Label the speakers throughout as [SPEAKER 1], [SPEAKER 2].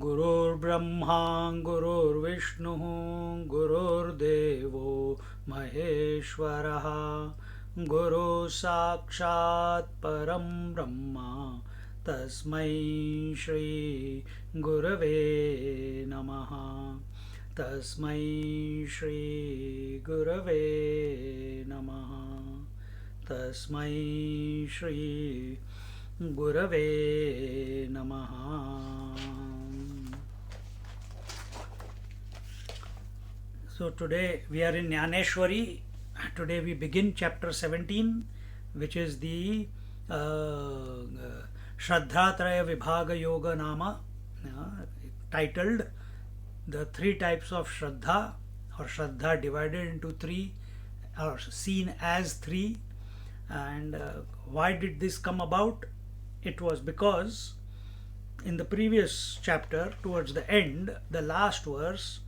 [SPEAKER 1] गुरुर्ब्रह्मा गुरुर्विष्णुः गुरुर्देवो महेश्वरः गुरुः साक्षात् परं ब्रह्म तस्मै श्री गुरवे नमः तस्मै श्री गुरवे नमः तस्मै श्री गुरवे नमः. So today we are in Jnaneshwari. Today we begin chapter 17, which is the Shraddhatraya Vibhaga Yoga Nama, titled The Three Types of Shraddha, or Shraddha divided into three, or seen as three. And why did this come about? It was because in the previous chapter, towards the end, the last verse,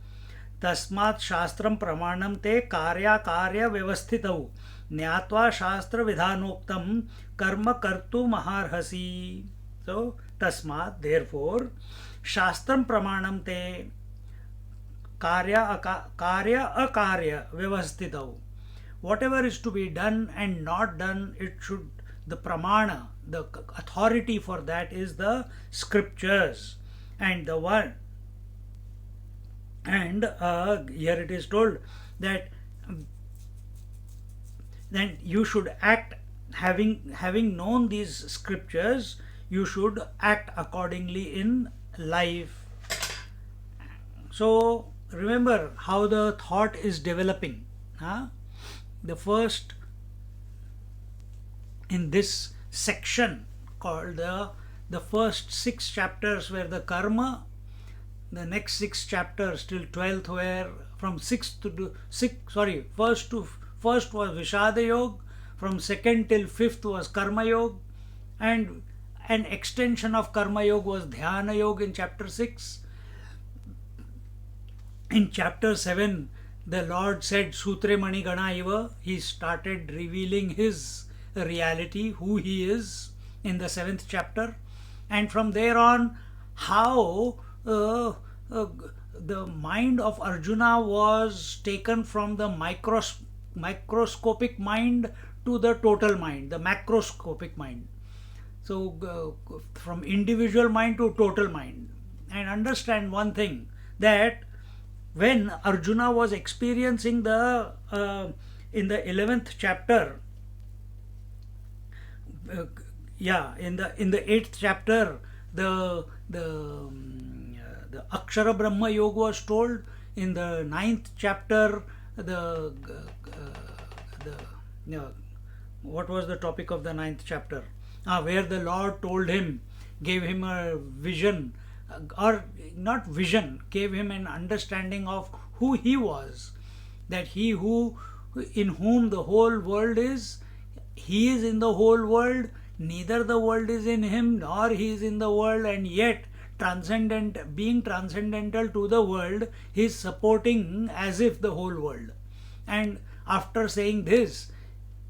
[SPEAKER 1] तस्मात् शास्त्रं प्रमाणं ते कार्याकार्य व्यवस्थितौ ज्ञात्वा शास्त्र विधानोक्तं कर्म कर्तुमर्हसि. So तस्मात्, therefore, शास्त्रं प्रमाणं ते कार्य अकार्य व्यवस्थितौ. Whatever is to be done and not done, it should, the pramana, the authority for that is the scriptures. And the one, and here it is told that then you should act, having known these scriptures, you should act accordingly in life. So remember how the thought is developing. The first, in this section called the first 6 chapters were the karma. The next 6 chapters till 12th were from 6th to 6. First was Vishada Yoga. From 2nd till 5th was Karma Yoga, and an extension of Karma Yoga was Dhyana Yoga in chapter 6. In chapter 7, the Lord said Sutre Mani Gana Iva. He started revealing his reality, who he is, in the 7th chapter, and from there on how the mind of Arjuna was taken from the microscopic mind to the total mind, the macroscopic mind. So from individual mind to total mind. And understand one thing, that when Arjuna was experiencing in the 11th chapter, in the 8th chapter, the Akshara Brahma Yoga was told. In the 9th chapter, what was the topic of the 9th chapter? Where the Lord told him, gave him a vision, or not vision, gave him an understanding of who he was. That he in whom the whole world is, he is in the whole world, neither the world is in him nor he is in the world, and yet being transcendental to the world, he is supporting as if the whole world. And after saying this,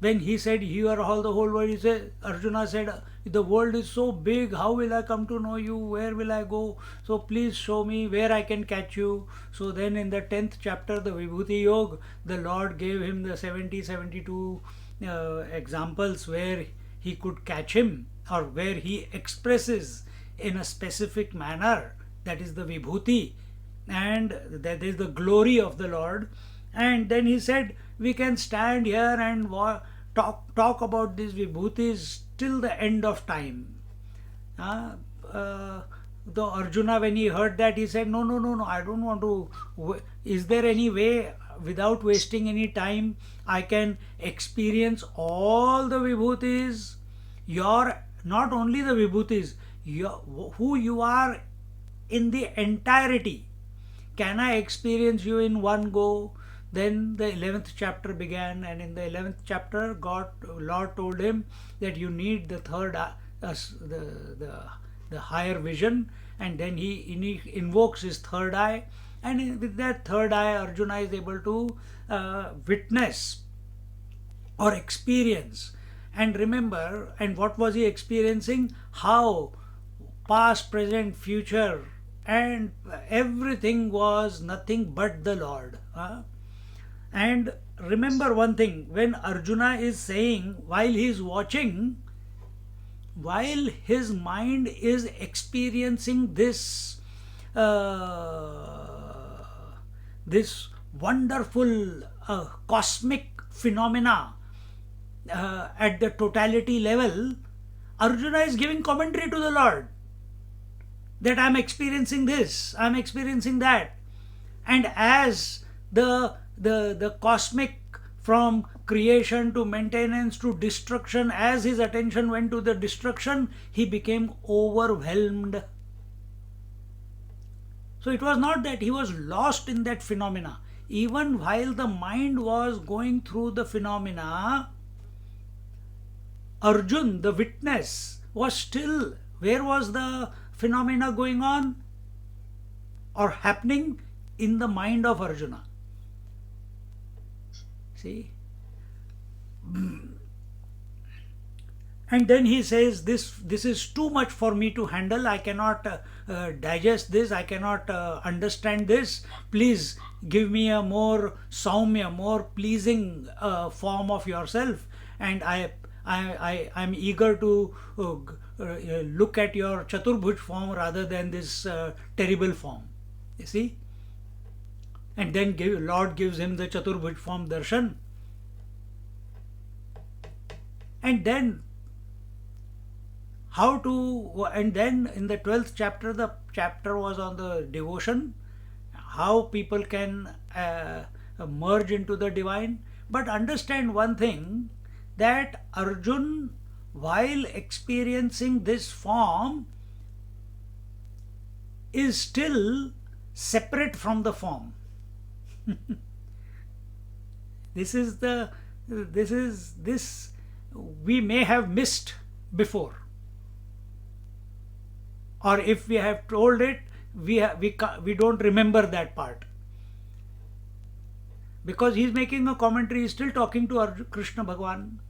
[SPEAKER 1] when he said, "You are all the whole world," Arjuna said, "The world is so big, how will I come to know you? Where will I go? So please show me where I can catch you." So then in the 10th chapter, the Vibhuti Yoga, the Lord gave him the 72 examples where he could catch him, or where he expresses in a specific manner. That is the Vibhuti, and that is the glory of the Lord. And then he said, we can stand here and talk about these Vibhutis till the end of time. The Arjuna, when he heard that, he said, no, I don't want to. Is there any way, without wasting any time, I can experience all the Vibhutis? Your not only the vibhutis, who you are in the entirety. Can I experience you in one go? Then the 11th chapter began, and in the 11th chapter, Lord told him that you need the third, the higher vision, and then he invokes his third eye, and with that third eye, Arjuna is able to witness or experience. And remember, and what was he experiencing? How past, present, future, and everything was nothing but the Lord. And remember one thing, when Arjuna is saying, while he is watching, while his mind is experiencing this this wonderful cosmic phenomena at the totality level, Arjuna is giving commentary to the Lord that I'm experiencing this, I'm experiencing that. And as the cosmic, from creation to maintenance to destruction, as his attention went to the destruction, he became overwhelmed. So it was not that he was lost in that phenomena. Even while the mind was going through the phenomena, Arjun, the witness, was still, where was the phenomena going on or happening? In the mind of Arjuna. See? And then he says, this is too much for me to handle. I cannot digest this. I cannot understand this. Please give me a more saumya, more pleasing form of yourself. And I'm eager to look at your Chaturbhuj form rather than this terrible form. You see? And then Lord gives him the Chaturbhuj form darshan. And then and then in the 12th chapter, the chapter was on the devotion, how people can merge into the divine. But understand one thing, that Arjun, while experiencing this form, is still separate from the form. This we may have missed before, or if we have told it, we don't remember that part, because he's making a commentary, he's still talking to Krishna Bhagwan.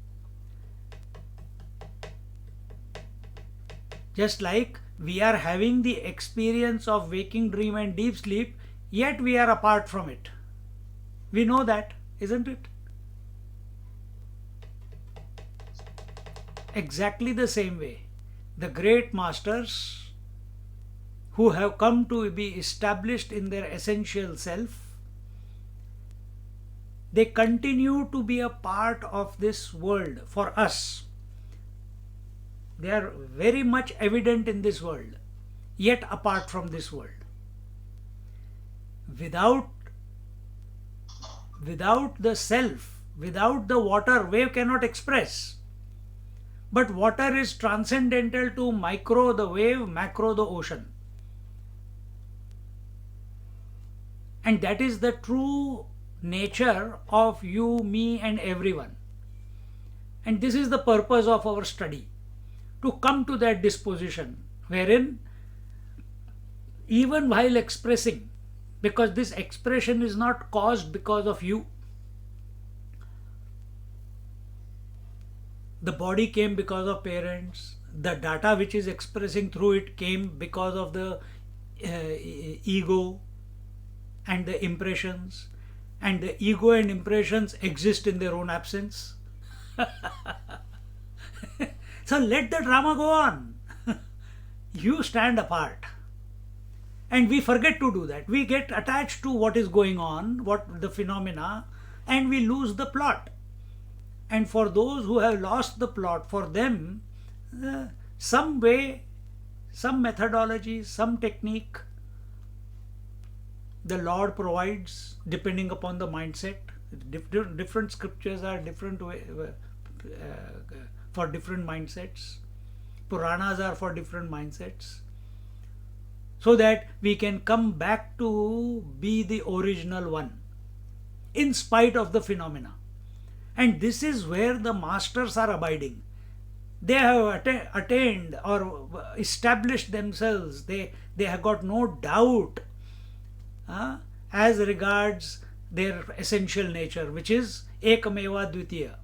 [SPEAKER 1] Just like we are having the experience of waking dream and deep sleep, yet we are apart from it. We know that, isn't it? Exactly the same way, the great masters who have come to be established in their essential self, they continue to be a part of this world for us. They are very much evident in this world, yet apart from this world. Without the self, without the water, wave cannot express. But water is transcendental to micro, the wave, macro, the ocean. And that is the true nature of you, me, and everyone. And this is the purpose of our study, to come to that disposition wherein, even while expressing, because this expression is not caused because of you. The body came because of parents. The data which is expressing through it came because of the ego and the impressions. And the ego and impressions exist in their own absence. So let the drama go on. You stand apart. And we forget to do that. We get attached to what is going on, what the phenomena, and we lose the plot. And for those who have lost the plot, for them, some way, some methodology, some technique, the Lord provides depending upon the mindset. Different scriptures are different for different mindsets. Puranas are for different mindsets, so that we can come back to be the original one in spite of the phenomena. And this is where the masters are abiding. They have attained or established themselves. They have got no doubt as regards their essential nature, which is Ekameva Dvitiya.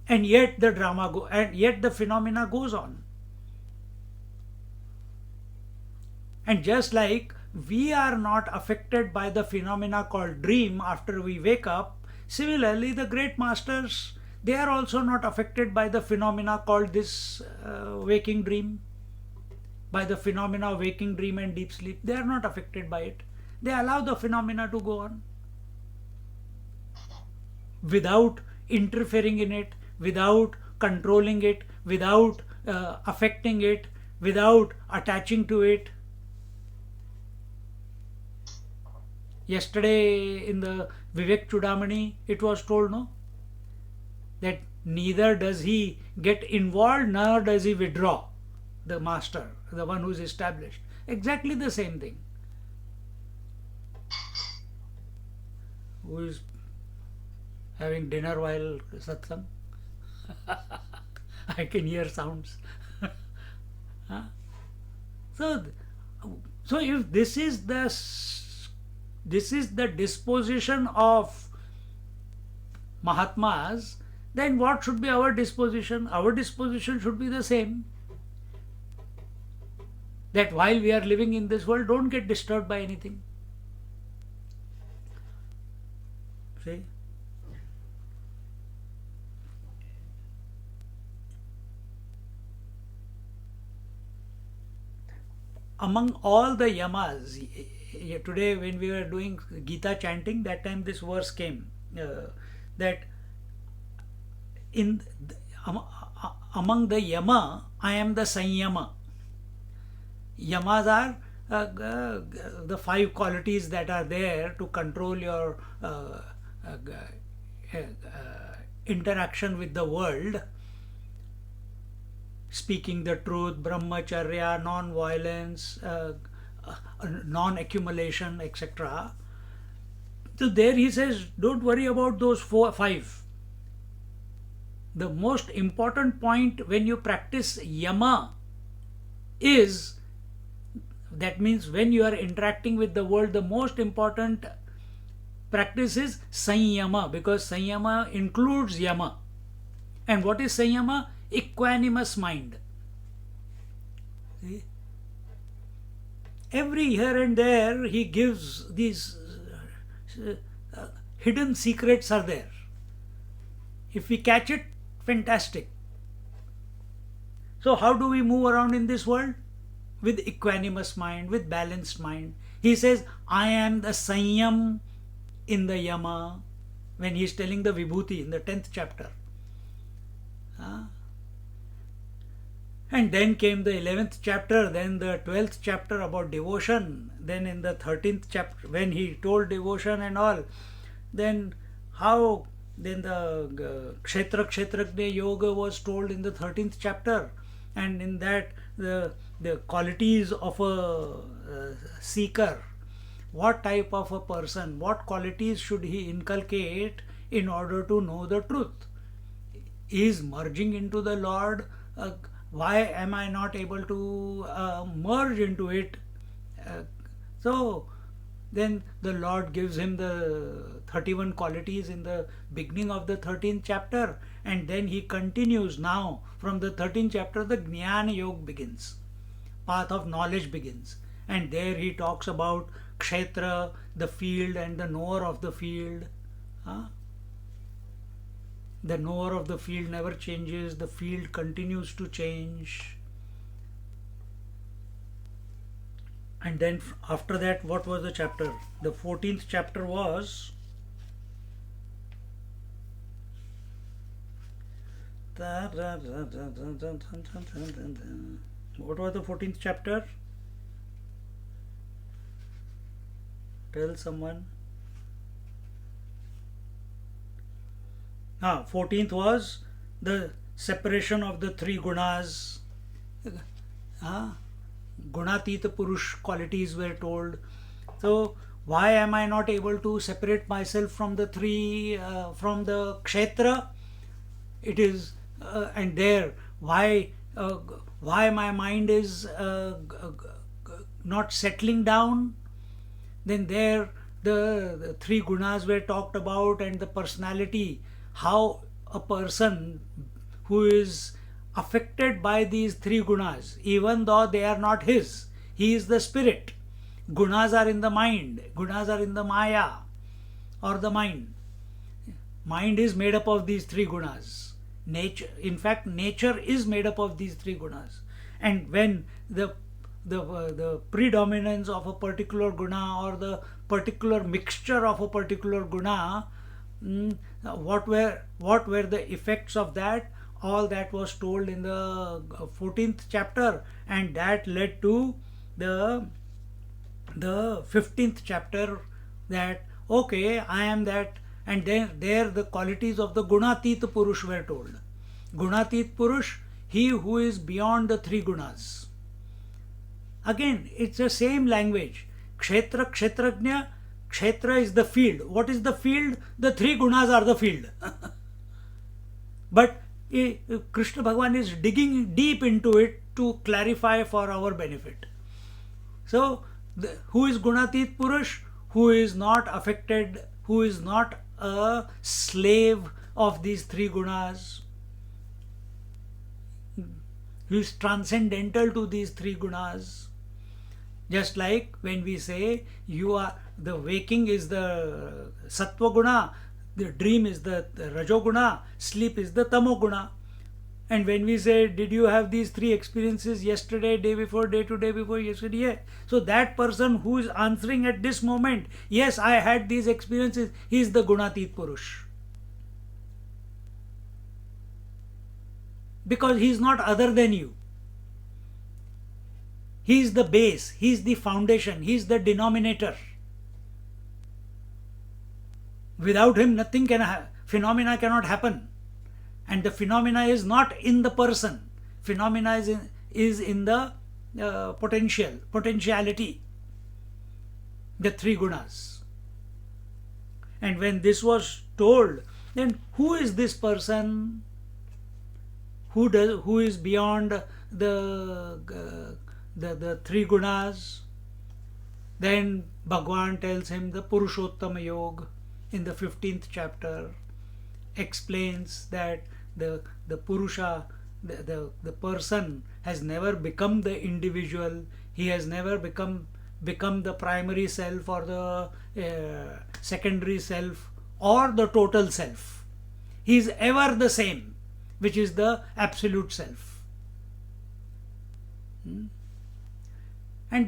[SPEAKER 1] And yet the and yet the phenomena goes on. And just like we are not affected by the phenomena called dream after we wake up, similarly the great masters, they are also not affected by the phenomena called this waking dream, by the phenomena of waking dream and deep sleep. They are not affected by it. They allow the phenomena to go on without interfering in it, without controlling it, without affecting it, without attaching to it. Yesterday in the Vivek Chudamani, it was told, no, that neither does he get involved nor does he withdraw. The master, the one who is established, exactly the same thing. Who is having dinner while satsang? I can hear sounds. Huh? So if this is the disposition of Mahatmas, then what should be our disposition? Our disposition should be the same. That while we are living in this world, don't get disturbed by anything. See? Among all the yamas, today when we were doing Gita chanting, that time this verse came, that among the yama, I am the sanyama. Yamas are the 5 qualities that are there to control your interaction with the world. Speaking the truth, brahmacharya, non-violence, non-accumulation, etc. So there he says, don't worry about those 5. The most important point when you practice yama is, that means when you are interacting with the world, the most important practice is sanyama, because sanyama includes yama. And what is sanyama? Equanimous mind. See? Every here and there he gives these hidden secrets are there. If we catch it, fantastic. So how do we move around in this world? With equanimous mind, with balanced mind. He says, I am the sanyam in the yama, when he is telling the vibhuti in the 10th chapter. And then came the 11th chapter, then the 12th chapter about devotion. Then in the 13th chapter, when he told devotion and all, then how, then the Kshetrajna Yoga was told in the 13th chapter. And in that, the qualities of a seeker, what type of a person, what qualities should he inculcate in order to know the truth? Is merging into the Lord, why am I not able to merge into it? So then the Lord gives him the 31 qualities in the beginning of the 13th chapter, and then he continues now from the 13th chapter. The Jnana Yoga begins, path of knowledge begins, and there he talks about Kshetra, the field, and the knower of the field. The knower of the field never changes, the field continues to change. And then after that, what was the chapter? The 14th chapter was what was the 14th chapter? Tell someone. 14th was the separation of the three gunas. Gunatita Purush qualities were told. So why am I not able to separate myself from the three, from the kshetra? It is, and there, why my mind is not settling down? Then there, the three gunas were talked about, and the personality, how a person who is affected by these three gunas, even though they are not his, he is the spirit. Gunas are in the mind, gunas are in the maya or the mind. Mind is made up of these three gunas. Nature, in fact, nature is made up of these three gunas. And when the predominance of a particular guna or the particular mixture of a particular guna, what were the effects of that? All that was told in the 14th chapter, and that led to the 15th chapter, that okay, I am that. And then there the qualities of the Gunatit Purush were told. Gunatit Purush, he who is beyond the three gunas. Again, it's the same language. Kshetra, Kshetrajna. Kshetra is the field. What is the field? The three gunas are the field. But Krishna Bhagavan is digging deep into it to clarify for our benefit. So, who is Gunatit Purush? Who is not affected, who is not a slave of these three gunas. Who is transcendental to these three gunas. Just like when we say the waking is the Sattva guna, the dream is the Rajoguna, sleep is the Tamoguna. And when we say, did you have these three experiences yesterday, day before, day to day before yesterday? Yeah. So that person who is answering at this moment, yes, I had these experiences, he is the Gunatit Purush. Because he is not other than you. He is the base, he is the foundation, he is the denominator. Without him, nothing phenomena cannot happen. And the phenomena is not in the person. Phenomena is in the potentiality. The three gunas. And when this was told, then who is this person who is beyond the three gunas? Then Bhagwan tells him the Purushottama Yoga in the 15th chapter explains that the Purusha, the person has never become the individual, he has never become the primary self or the secondary self or the total self. He is ever the same, which is the absolute self. And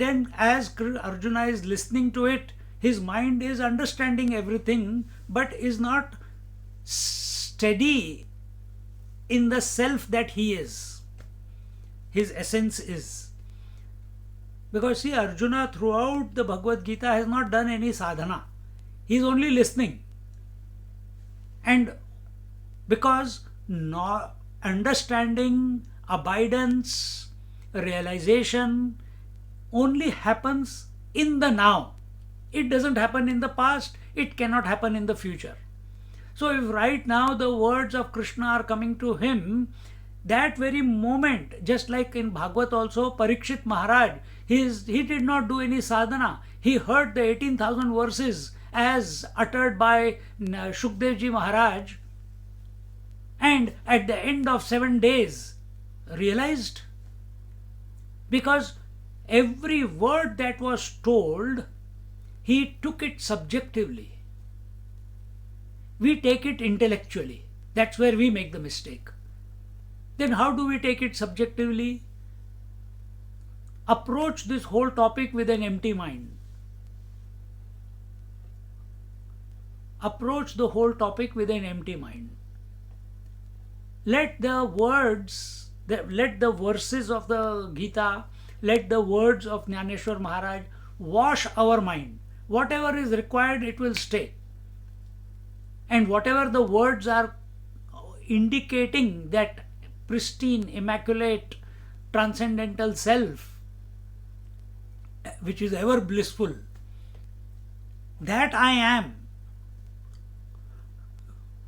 [SPEAKER 1] then as Arjuna is listening to it, his mind is understanding everything but is not steady in the self that he is. His essence is. Because see, Arjuna throughout the Bhagavad Gita has not done any sadhana. He is only listening. And because understanding, abidance, realization only happens in the now. It doesn't happen in the past, it cannot happen in the future. So if right now the words of Krishna are coming to him, that very moment, just like in Bhagavad also, Parikshit Maharaj, he did not do any sadhana. He heard the 18,000 verses as uttered by Shukdevji Maharaj, and at the end of 7 days realized, because every word that was told, he took it subjectively. We take it intellectually. That's where we make the mistake. Then how do we take it subjectively? Approach this whole topic with an empty mind. Approach the whole topic with an empty mind. Let the words, let the verses of the Gita, let the words of Jnaneshwar Maharaj wash our mind. Whatever is required, it will stay. And whatever the words are indicating that pristine, immaculate, transcendental self, which is ever blissful. That I am.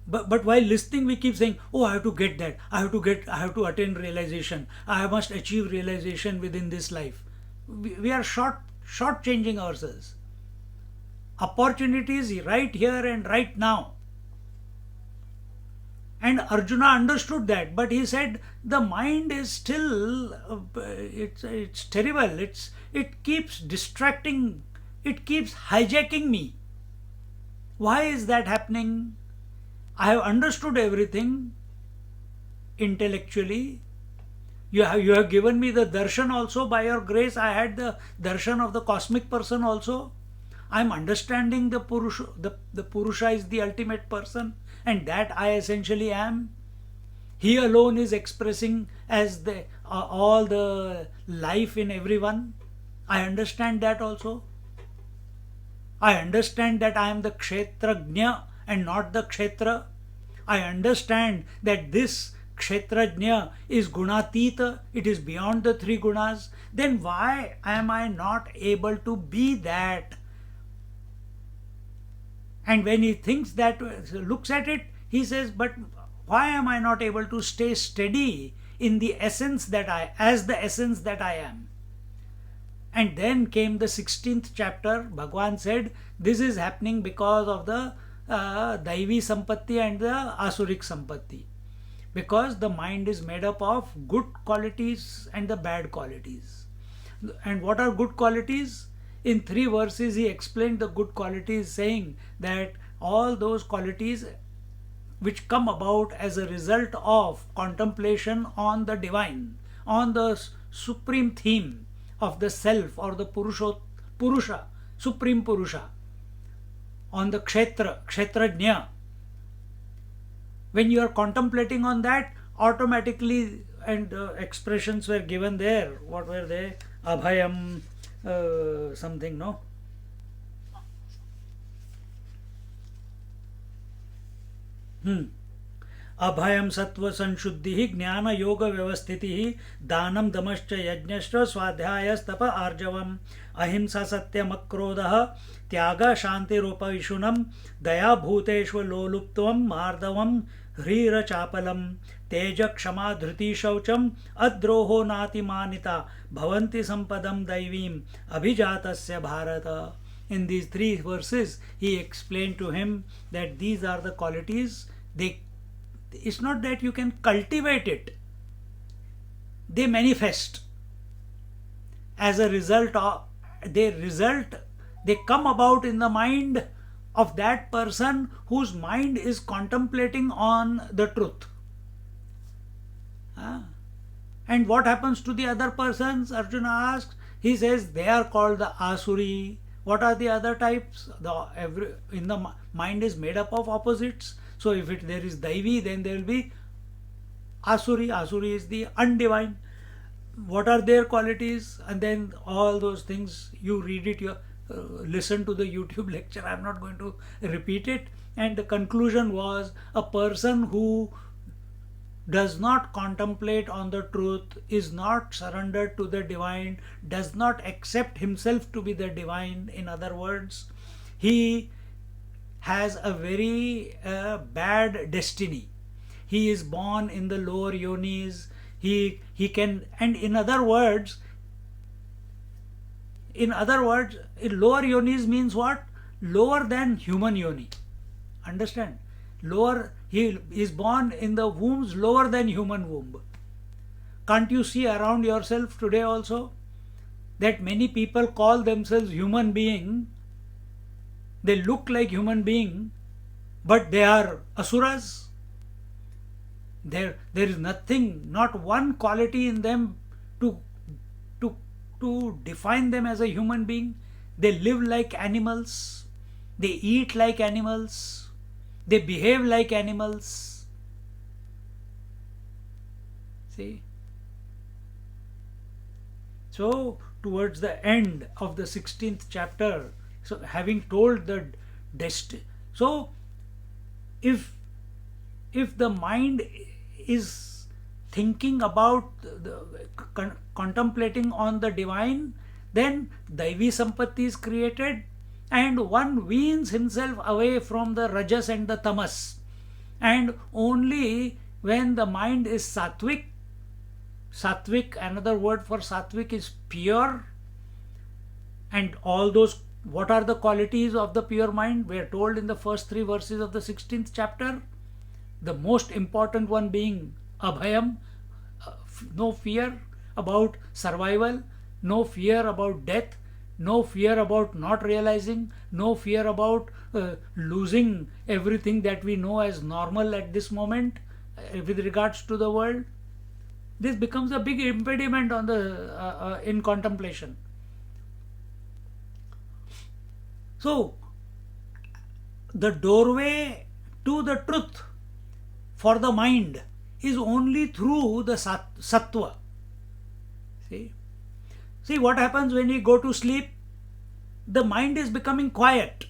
[SPEAKER 1] But while listening, we keep saying, "Oh, I have to get that. I have to attain realization. I must achieve realization within this life." We are short changing ourselves. Opportunities right here and right now. And Arjuna understood that, but he said the mind is still it's terrible. It keeps distracting. It keeps hijacking me. Why is that happening? I have understood everything intellectually. You have given me the darshan also. By your grace, I had the darshan of the cosmic person also. I am understanding the Purusha. The Purusha is the ultimate person, and that I essentially am. He alone is expressing as the all the life in everyone. I understand that also. I understand that I am the Kshetrajna and not the Kshetra. I understand that this Kshetrajna is Gunatita, it is beyond the three gunas. Then why am I not able to be that? And when he thinks that, looks at it, he says, but why am I not able to stay steady in the essence that as the essence that I am? And then came the 16th chapter. Bhagwan said, this is happening because of the Daivi Sampatti and the Asurik Sampatti. Because the mind is made up of good qualities and the bad qualities. And what are good qualities? In 3 verses he explained the good qualities, saying that all those qualities which come about as a result of contemplation on the divine, on the supreme theme of the self or the Purusha, supreme Purusha, on the Kshetrajna. When you are contemplating on that, automatically, and expressions were given there. What were they? Abhayam, something, no? अभयम सत्व संशुद्धि ज्ञान योग व्यवस्थिति दानम दमश्च यज्ञश्च स्वाध्यायस्तप आर्जवम अहिंसा सत्यम अक्रोधः त्याग शांतिरूपविशुनम दया भूतेष्व लोलुप्त्वम मार्दवम ह्रीरचापलम तेज क्षमा धृति शौचम अद्रोहो नातिमानिता भवन्ति संपदम दैवीम अभिजातस्य Bharat. In these 3 verses he explained to him that these are the qualities. It's not that you can cultivate it. They manifest as a result of, they come about in the mind of that person whose mind is contemplating on the truth. And what happens to the other persons? Arjuna asks. He says they are called the Asuri. What are the other types? In the mind is made up of opposites. So if there is Daivi, then there will be Asuri. Asuri is the undivine. What are their qualities? And then all those things, you read it, you listen to the YouTube lecture. I am not going to repeat it. And the conclusion was, a person who does not contemplate on the truth, is not surrendered to the divine, does not accept himself to be the divine. In other words, he has a very bad destiny. He is born in the lower yonis. He can, and in other words, lower yonis means what? Lower than human yoni. Understand? Lower. He is born in the wombs lower than human womb. Can't you see around yourself today also that many people call themselves human being? They look like human being, but they are asuras. There is nothing, not one quality in them to define them as a human being. They live like animals. They eat like animals. They behave like animals. See? So, towards the end of the 16th chapter, so having told the destiny, so if the mind is thinking about contemplating on the divine, then Daivi Sampatti is created, and one weans himself away from the Rajas and the Tamas. And only when the mind is sattvic, another word for sattvic is pure, and all those, what are the qualities of the pure mind? We are told in the first 3 verses of the 16th chapter. The most important one being abhayam, no fear about survival, no fear about death, no fear about not realizing, no fear about losing everything that we know as normal at this moment with regards to the world. This becomes a big impediment on the in contemplation. So, the doorway to the truth for the mind is only through the sattva. See what happens when you go to sleep? The mind is becoming quiet.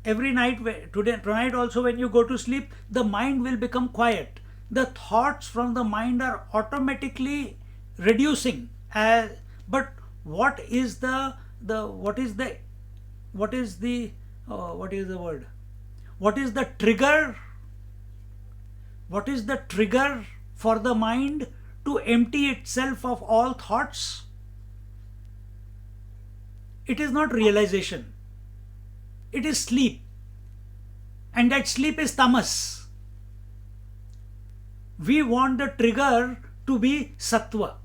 [SPEAKER 1] Every night, tonight also when you go to sleep, the mind will become quiet. The thoughts from the mind are automatically reducing. But what is the trigger? What is the trigger for the mind to empty itself of all thoughts? It is not realization. It is sleep. And that sleep is tamas. We want the trigger to be sattva.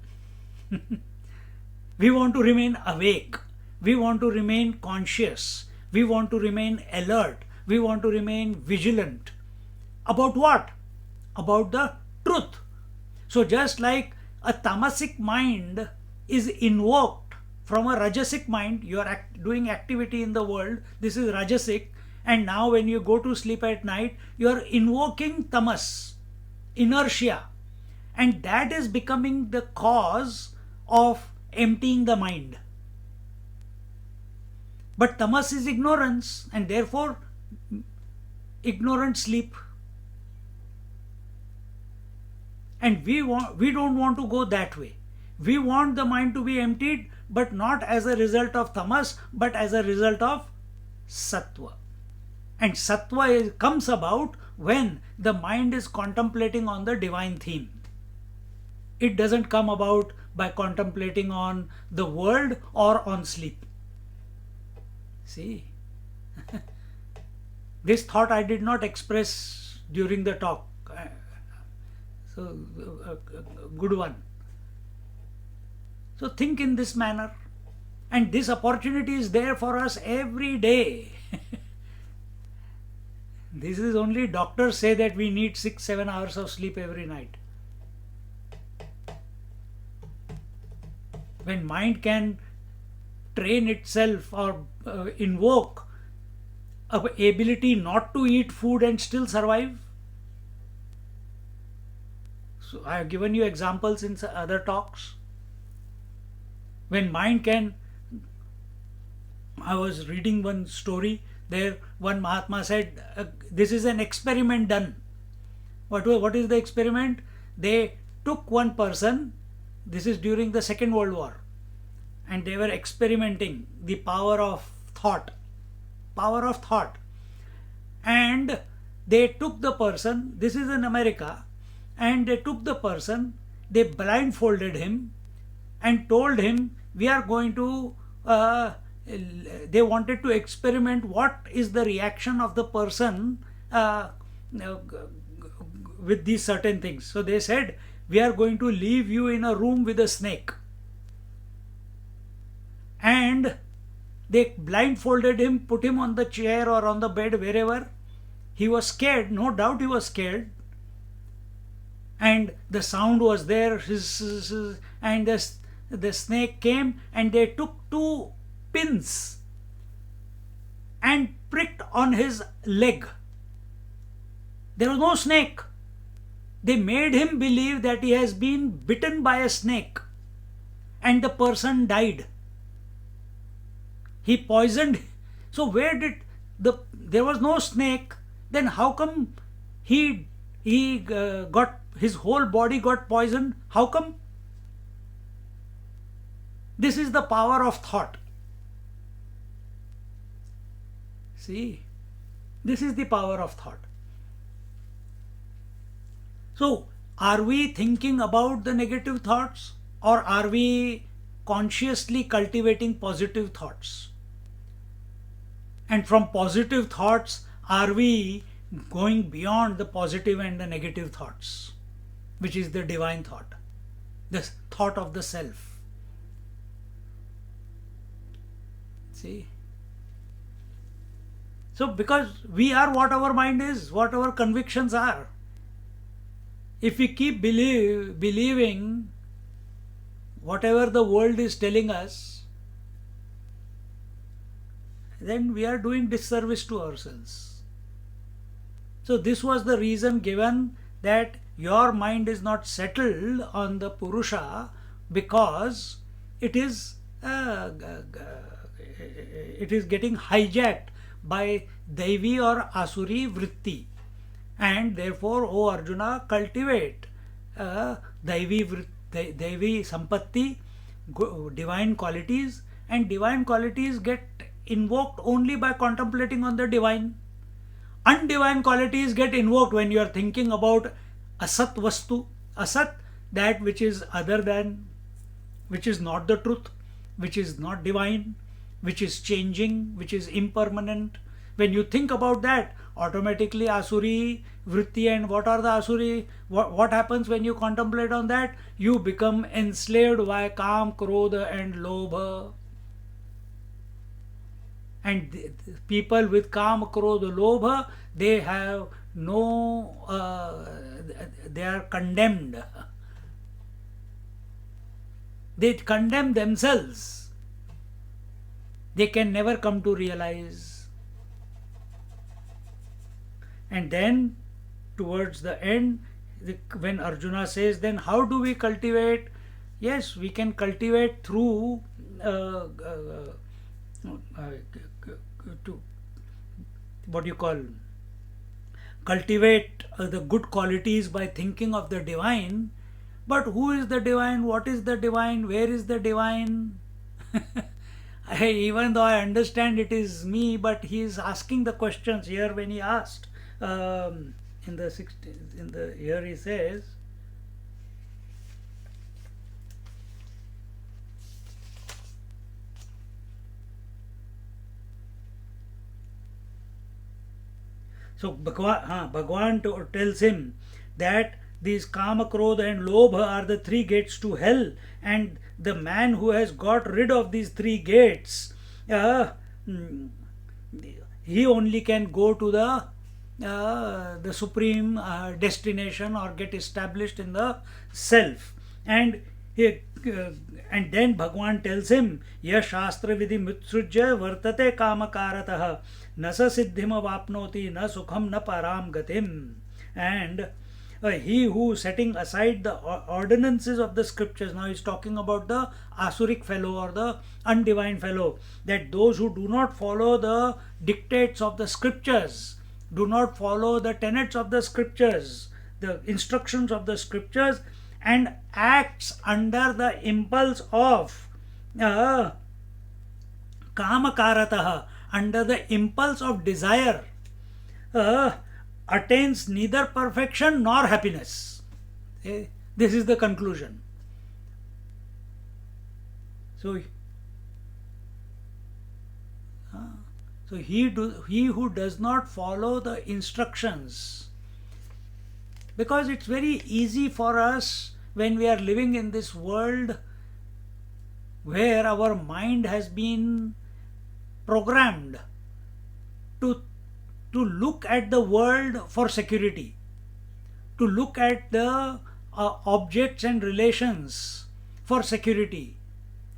[SPEAKER 1] We want to remain awake. We want to remain conscious. We want to remain alert. We want to remain vigilant. About what? About the truth. So just like a tamasic mind is invoked from a rajasic mind, you are doing activity in the world, this is rajasic, and now when you go to sleep at night, you are invoking tamas, inertia, and that is becoming the cause of emptying the mind. But tamas is ignorance, and therefore ignorant sleep. And we don't want to go that way. We want the mind to be emptied, but not as a result of tamas, but as a result of sattva. And sattva comes about when the mind is contemplating on the divine theme. It doesn't come about by contemplating on the world or on sleep. See, this thought I did not express during the talk. So, a good one. So think in this manner, and this opportunity is there for us every day. This is only doctors say that we need 6-7 hours of sleep every night. When mind can train itself or invoke a ability not to eat food and still survive. So I have given you examples in other talks. When mind can, I was reading one story there, one Mahatma said, this is an experiment done. What is the experiment? They took one person, this is during the Second World War, and they were experimenting the power of thought. And they took the person, this is in America, and they took the person, they blindfolded him and told him, we are going to, they wanted to experiment what is the reaction of the person with these certain things. So they said, we are going to leave you in a room with a snake. And they blindfolded him, put him on the chair or on the bed, wherever. He was scared, no doubt he was scared. And the sound was there, and the snake came, and they took 2 pins and pricked on his leg. There was no snake. They made him believe that he has been bitten by a snake, and the person died. He poisoned. So there was no snake, then how come he got his whole body got poisoned. How come? This is the power of thought. See, this is the power of thought. So, are we thinking about the negative thoughts, or are we consciously cultivating positive thoughts? And from positive thoughts, are we going beyond the positive and the negative thoughts, which is the divine thought, the thought of the self? See? So, because we are what our mind is, what our convictions are. If we keep believing whatever the world is telling us, then we are doing disservice to ourselves. So this was the reason given, that your mind is not settled on the Purusha because it is getting hijacked by Daivi or Asuri Vritti. And therefore, O Arjuna, cultivate Daivi Sampatti, divine qualities, and divine qualities get invoked only by contemplating on the divine. Undivine qualities get invoked when you are thinking about Asat Vastu. Asat, that which is other than, which is not the truth, which is not divine, which is changing, which is impermanent. When you think about that, automatically Asuri Vritti. And what are the Asuri? What happens when you contemplate on that? You become enslaved by Kam, Krodha and Lobha. And the people with Kam, Krodha, Lobha, they have no, they are condemned. They condemn themselves. They can never come to realize. And then towards the end, when Arjuna says, then how do we cultivate? Yes, we can cultivate through what you call, cultivate the good qualities by thinking of the divine. But who is the divine? What is the divine? Where is the divine? Even though I understand it is me, but he is asking the questions here. When he asked here he says, so Bhagwan tells him that these Kama, Krodha and Lobha are the three gates to hell, and the man who has got rid of these three gates, he only can go to the supreme destination, or get established in the self. And then Bhagwan tells him, Ya Shastra Vidhi Mitsrujya Vartate Kamakaratah Nasa Siddhima Vapnoti Na Sukham Na Param Gatim. And he who, setting aside the ordinances of the scriptures, now he is talking about the Asuric fellow or the undivine fellow, that those who do not follow the dictates of the scriptures, do not follow the tenets of the scriptures, the instructions of the scriptures, and acts under the impulse of Kamakaratah, under the impulse of desire, attains neither perfection nor happiness. This is the conclusion. So he who does not follow the instructions, because it's very easy for us when we are living in this world where our mind has been programmed to look at the world for security, to look at the objects and relations for security,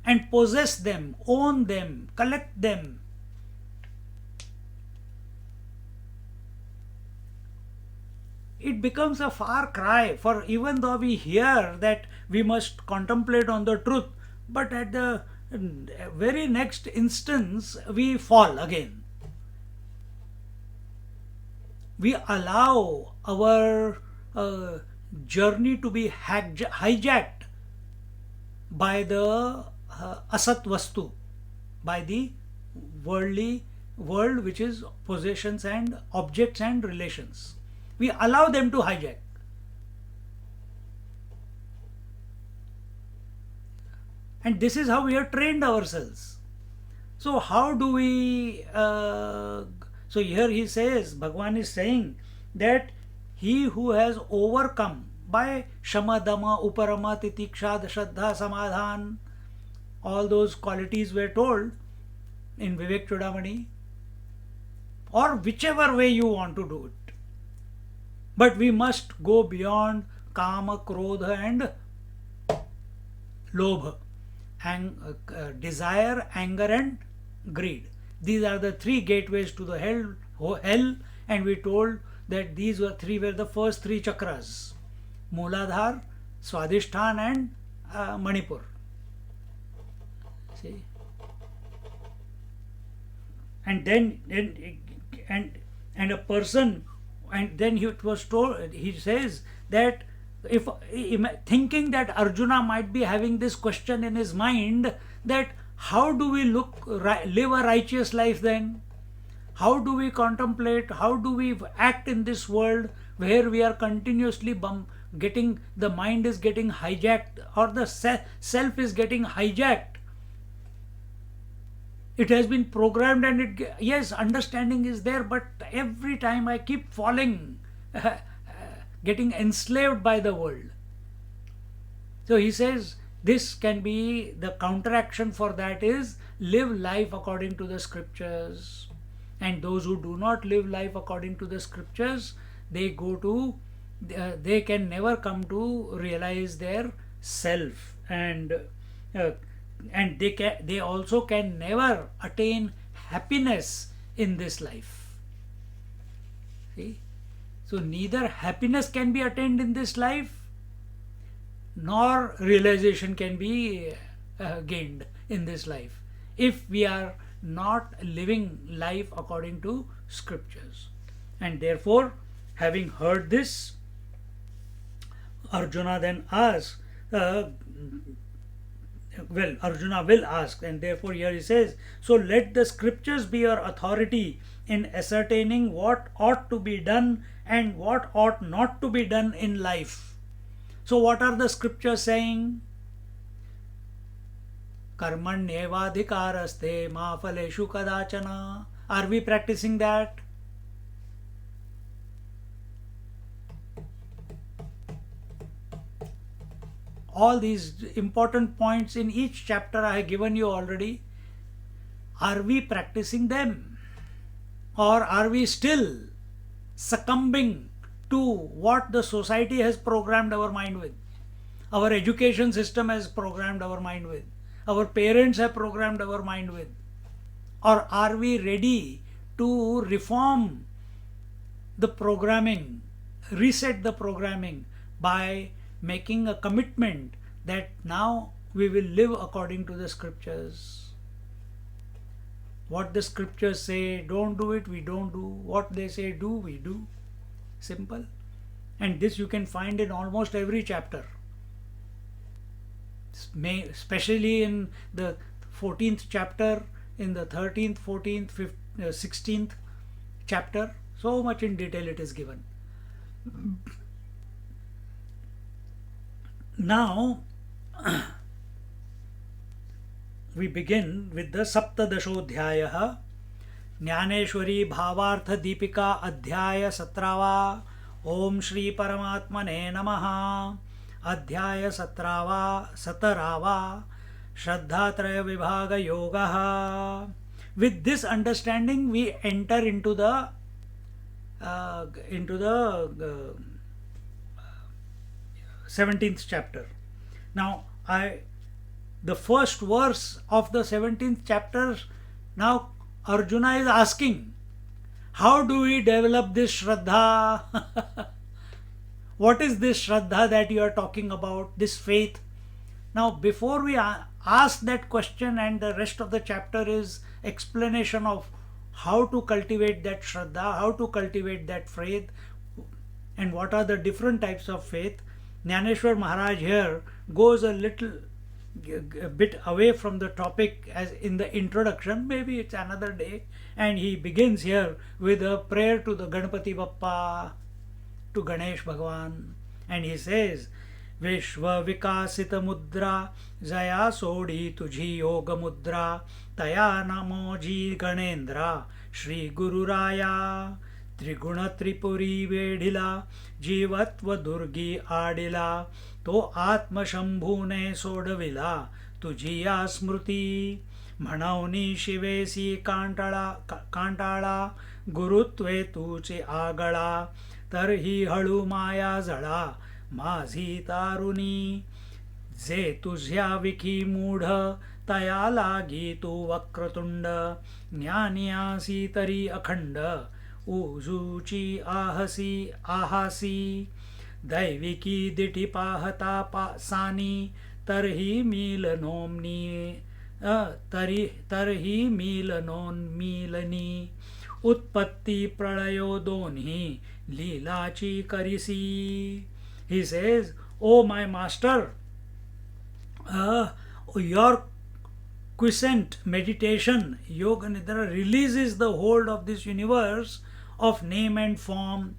[SPEAKER 1] and possess them, own them, collect them. It becomes a far cry, for even though we hear that we must contemplate on the truth, but at the very next instance we fall again. We allow our journey to be hijacked by the asat vastu, by the worldly world, which is possessions and objects and relations. We allow them to hijack. And this is how we have trained ourselves. So how do we so here he says, Bhagwan is saying that he who has overcome by shama dama uparama titiksha shraddha samadhan, all those qualities were told in Vivek Chudamani, or whichever way you want to do it. But we must go beyond kama, krodha and lobha, desire, anger and greed. These are the three gateways to the hell, and we told that these were the first three chakras: Mooladhar, Swadhisthana and Manipur. See? And then a person, and then it was told, he says that if thinking that Arjuna might be having this question in his mind, that how do we live a righteous life then? How do we contemplate? How do we act in this world where we are continuously the mind is getting hijacked, or the self is getting hijacked? It has been programmed, and yes, understanding is there, but every time I keep falling, getting enslaved by the world. So he says this can be the counteraction for that is live life according to the scriptures. And those who do not live life according to the scriptures, they can never come to realize their self, and they also can never attain happiness in this life. See? So neither happiness can be attained in this life, nor realization can be gained in this life, if we are not living life according to scriptures. And therefore, having heard this, Arjuna then asks, Arjuna will ask, and therefore here he says, so let the scriptures be your authority in ascertaining what ought to be done and what ought not to be done in life. So what are the scriptures saying? Karmanyevadhikaraste ma phaleshu kadachana. Are we practicing that? All these important points in each chapter I have given you already. Are we practicing them? Or are we still succumbing to what the society has programmed our mind with? Our education system has programmed our mind with. Our parents have programmed our mind with. Or are we ready to reform the programming, reset the programming by making a commitment that now we will live according to the scriptures? What the scriptures say, don't do it, we don't do. What they say, do, we do. Simple. And this you can find in almost every chapter. Especially in the 14th chapter, in the 13th, 14th, 15th, 16th chapter. So much in detail it is given. Now, we begin with the Saptadashodhyaya, Jnaneshwari Bhavartha Deepika Adhyaya Satrava, Om Shri Paramatmane Namaha, Adhyaya Satrava Satarava, Shraddhatraya Vibhaga Yogaha. With this understanding, we enter into the 17th chapter. Now, the first verse of the 17th chapter, now Arjuna is asking, how do we develop this Shraddha? What is this Shraddha that you are talking about, this faith? Now, before we ask that question, and the rest of the chapter is explanation of how to cultivate that Shraddha, how to cultivate that faith, And what are the different types of faith? Jnaneshwar Maharaj here goes a bit away from the topic as in the introduction. Maybe it's another day. And he begins here with a prayer to the Ganpati Bappa, to Ganesh Bhagwan. And he says, Vishwa Vikasita Mudra Jaya Sodhi Tujhi Yoga Mudra Taya Namo Ji Ganendra Shri Guru Raya त्रिगुण त्रिपुरी वेढिला जीवत्व दुर्गी आडिला तो आत्मशंभूने सोडविला तुझी या स्मृती म्हणवनी शिवेसी कांटाळा गुरुत्वे तुचे आगळा तरही हळू माया जळा माझी तारुणी जे तुझ्या विखी मूढ तया लागी तू वक्रतुंड ज्ञानियासी तरी अखंड उजूची आहासी दैविकी दिठी पाहता सानी तरही मील नोमनी तरही मील नोन्मीलनी उत्पत्ती प्रळयो दोन्ही लीलाची करिसी. He says, oh my master, your quiescent meditation, yoga nidra, releases the hold of this universe of name and form.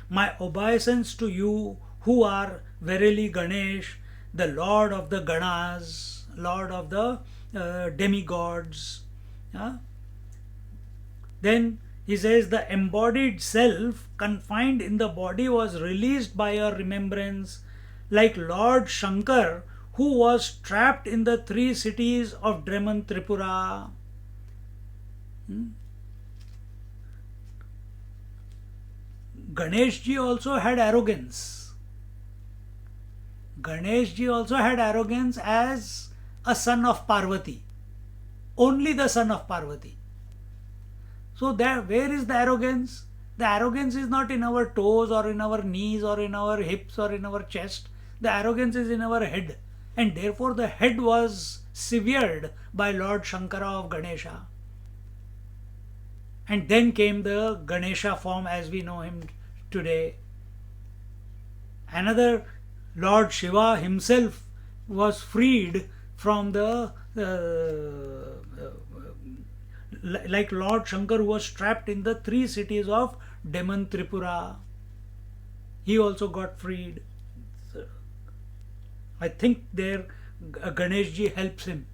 [SPEAKER 1] My obeisance to you, who are verily Ganesh, the Lord of the Ganas, Lord of the demigods. Then he says, the embodied self confined in the body was released by your remembrance, like Lord Shankar, who was trapped in the three cities of Dreman Tripura. Ganeshji also had arrogance. Ganeshji also had arrogance as a son of Parvati. Only the son of Parvati. So there, where is the arrogance? The arrogance is not in our toes or in our knees or in our hips or in our chest. The arrogance is in our head. And therefore the head was severed by Lord Shankara of Ganesha. And then came the Ganesha form as we know him today. Another Lord Shiva himself was freed from the like Lord Shankar, who was trapped in the three cities of Deman Tripura. He also got freed. I think there Ganeshji helps him.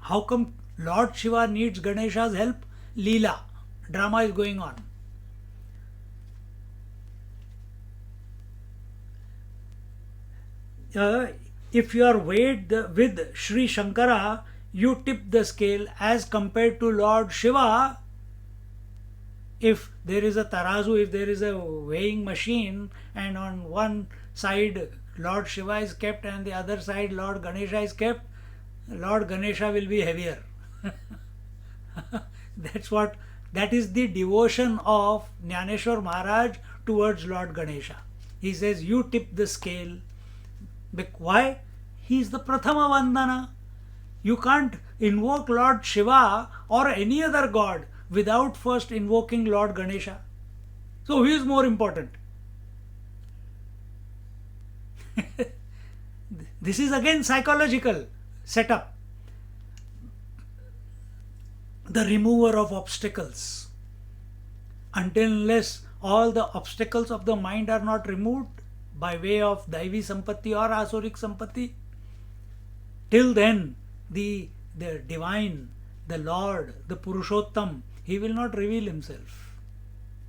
[SPEAKER 1] How come Lord Shiva needs Ganesha's help? Leela. Drama is going on. If you are weighed with Sri Shankara, you tip the scale as compared to Lord Shiva. If there is a tarazu, if there is a weighing machine, and on one side Lord Shiva is kept and the other side Lord Ganesha is kept, Lord Ganesha will be heavier. That is the devotion of Jnaneshwar Maharaj towards Lord Ganesha. He says, you tip the scale. Why? He is the Prathama Vandana. You can't invoke Lord Shiva or any other god without first invoking Lord Ganesha. So who is more important? This is again psychological setup. The remover of obstacles. Until unless all the obstacles of the mind are not removed by way of Daivi Sampatti or Asurik Sampatti, till then the divine, the Lord, the Purushottam, he will not reveal himself.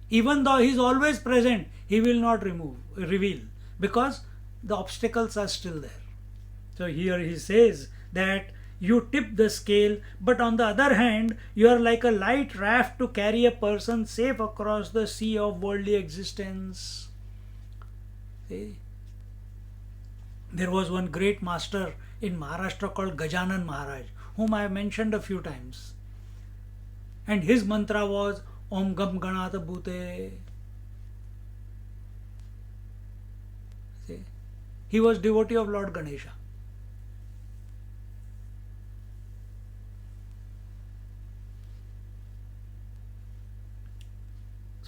[SPEAKER 1] Even though he is always present, he will not reveal, because the obstacles are still there. So here he says that you tip the scale, but on the other hand, you are like a light raft to carry a person safe across the sea of worldly existence. See? There was one great master in Maharashtra called Gajanan Maharaj, whom I have mentioned a few times. And his mantra was Om Gam Ganata Bhute. See? He was devotee of Lord Ganesha.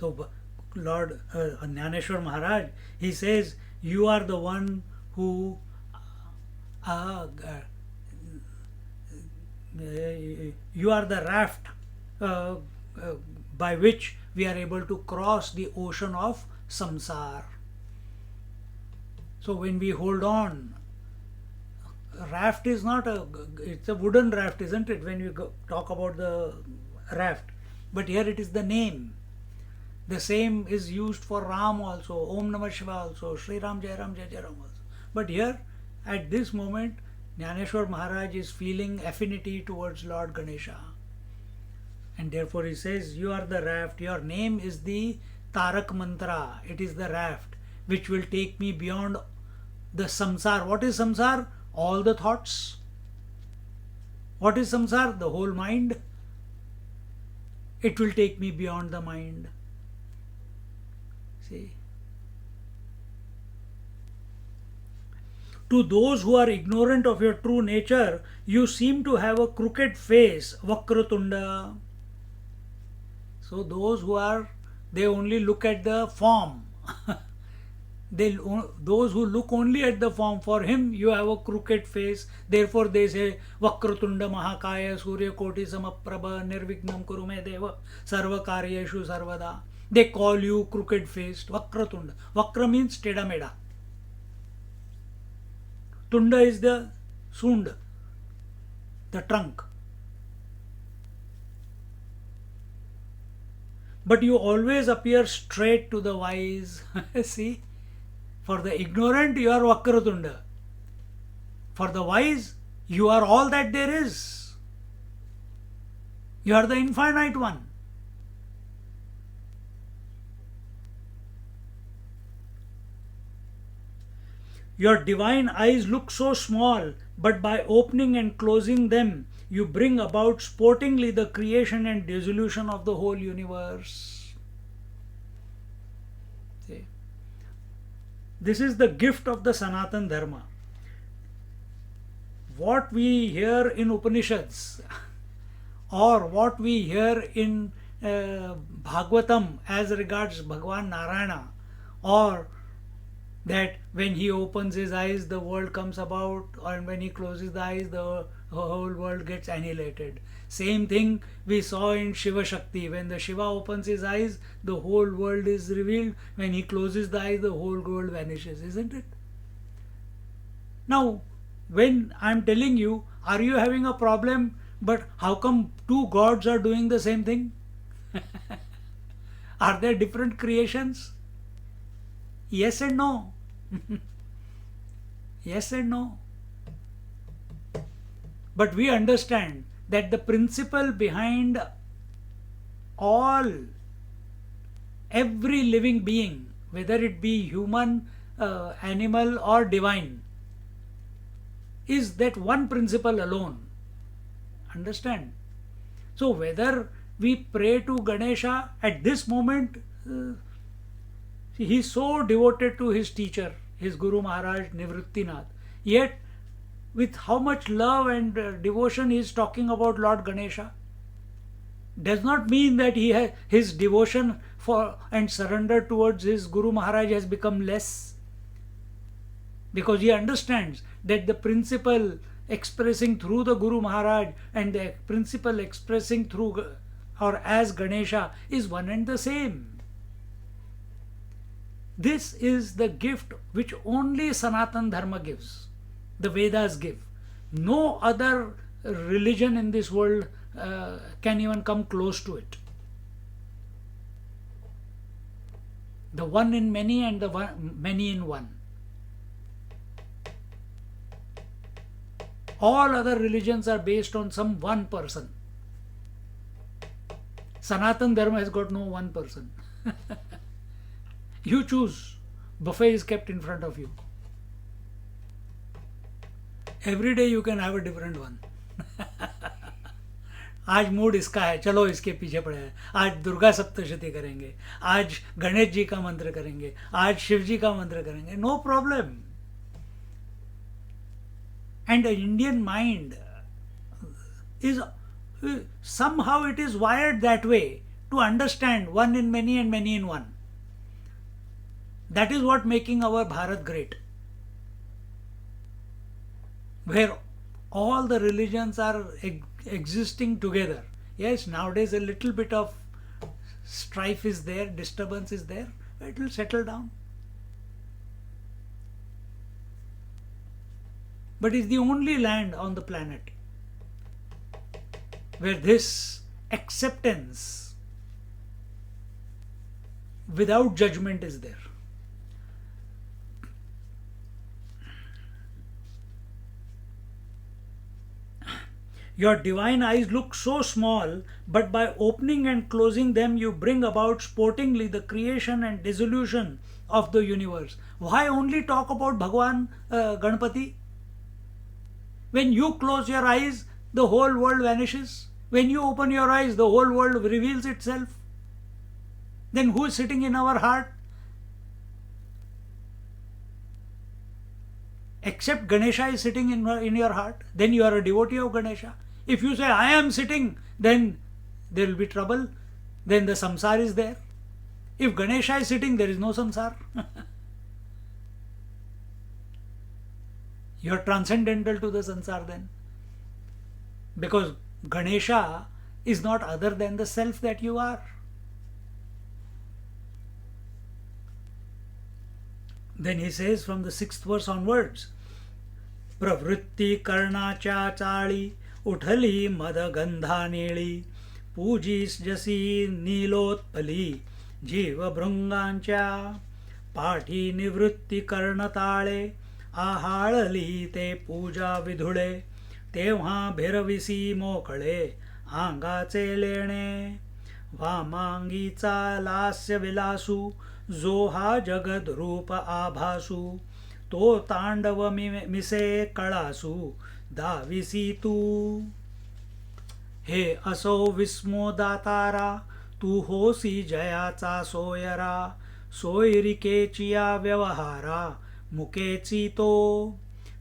[SPEAKER 1] So Lord Jnaneshwar Maharaj, he says, you are the one who you are the raft uh, uh, by which we are able to cross the ocean of samsar. So when we hold on, raft is not it's a wooden raft, isn't it, when you talk about the raft? But here it is the name. The same is used for Ram also, Om Namah Shiva also, Sri Ram Jai Ram Jai Jai Ram also. But here, at this moment, Jnaneshwar Maharaj is feeling affinity towards Lord Ganesha. And therefore he says, you are the raft, your name is the Tarak Mantra, it is the raft which will take me beyond the samsar. What is samsar? All the thoughts. What is samsar? The whole mind. It will take me beyond the mind. See? To those who are ignorant of your true nature, you seem to have a crooked face, Vakratunda. So those who are, they only look at the form. Those who look only at the form, for him you have a crooked face. Therefore they say, Vakratunda Mahakaya Surya Koti Samaprabha Nirvignam Kurume Deva Sarva Karyeshu Sarvada. They call you crooked faced, Vakratunda. Vakra means Teda Meda. Tunda is the sund, the trunk. But you always appear straight to the wise. See? For the ignorant, you are Vakratunda. For the wise, you are all that there is. You are the infinite one. Your divine eyes look so small, but by opening and closing them, you bring about sportingly the creation and dissolution of the whole universe. See? This is the gift of the Sanatan Dharma. What we hear in Upanishads or what we hear in Bhagavatam as regards Bhagavan Narayana, or that when he opens his eyes the world comes about, or when he closes the eyes the whole world gets annihilated. Same thing we saw in Shiva Shakti. When the Shiva opens his eyes, the whole world is revealed. When he closes the eyes, the whole world vanishes, isn't it? Now, when I'm telling you, are you having a problem? But how come two gods are doing the same thing? Are there different creations? Yes and no. Yes and no. But we understand that the principle behind every living being, whether it be human, animal or divine, is that one principle alone. Understand? So whether we pray to Ganesha at this moment, he is so devoted to his teacher, his Guru Maharaj Nivrittinath, yet with how much love and devotion he is talking about Lord Ganesha, does not mean that his devotion for and surrender towards his Guru Maharaj has become less, because he understands that the principle expressing through the Guru Maharaj and the principle expressing through or as Ganesha is one and the same. This is the gift which only Sanatan Dharma gives, the Vedas give. No other religion in this world can even come close to it. The one in many and the many in one. All other religions are based on some one person. Sanatan Dharma has got no one person. You choose. Buffet is kept in front of you. Every day you can have a different one. आज mood इसका है, चलो इसके पीछे पड़े हैं. आज दुर्गा सप्तशती करेंगे, आज गणेश जी का मंत्र करेंगे, आज शिव जी का मंत्र करेंगे. No problem. And the Indian mind is somehow it is wired that way, to understand one in many and many in one. That is what making our Bharat great, where all the religions are existing together. Yes, nowadays a little bit of strife is there, disturbance is there, but it will settle down. But it's the only land on the planet where this acceptance without judgment is there. Your divine eyes look so small, but by opening and closing them, you bring about sportingly the creation and dissolution of the universe. Why only talk about Bhagwan Ganpati? When you close your eyes, the whole world vanishes. When you open your eyes, the whole world reveals itself. Then who is sitting in our heart? Except Ganesha is sitting in your heart, then you are a devotee of Ganesha. If you say, I am sitting, then there will be trouble. Then the samsara is there. If Ganesha is sitting, there is no samsara. You are transcendental to the samsara then. Because Ganesha is not other than the self that you are. Then he says from the 6th verse onwards, Pravritti karnacha chali uthali madagandha neli pujis jasi nilotpali jiva bhrungancha पाठी निवृत्ती कर्णताळे आहाळली ते पूजा विधुळे तेव्हा भिरविसी मोकळे अंगाचे लेणे वामांगीचा लास्य विलासू जो हा जगद रूप आभासू तो तांडव मिसे कळासू दाविसी तू हे असो विस्मो दातारा तू होसी जयाचा सोयरा सोयरिकेचिया व्यवहारा मुकेची तो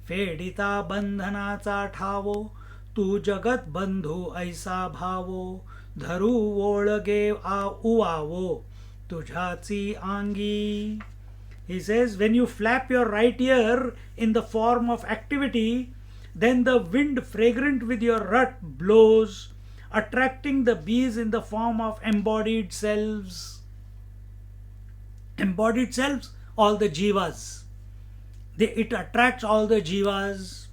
[SPEAKER 1] फेडिता बंधनाचा ठावो तू जगत बंधू ऐसा भावो धरू ओळगे उवावो तुझाची आंगी. He says, when you flap your right ear in the form of activity, then the wind fragrant with your rut blows, attracting the bees in the form of embodied selves. Embodied selves, all the jivas. It attracts all the jivas.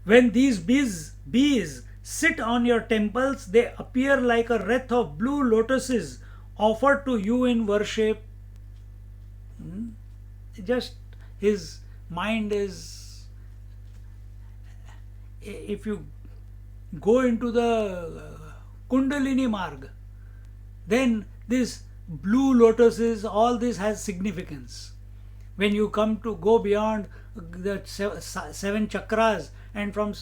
[SPEAKER 1] When these bees sit on your temples, they appear like a wreath of blue lotuses offered to you in worship. Just his mind is, if you go into the Kundalini Marg, then this blue lotuses, all this has significance. When you come to go beyond the 7 chakras, and from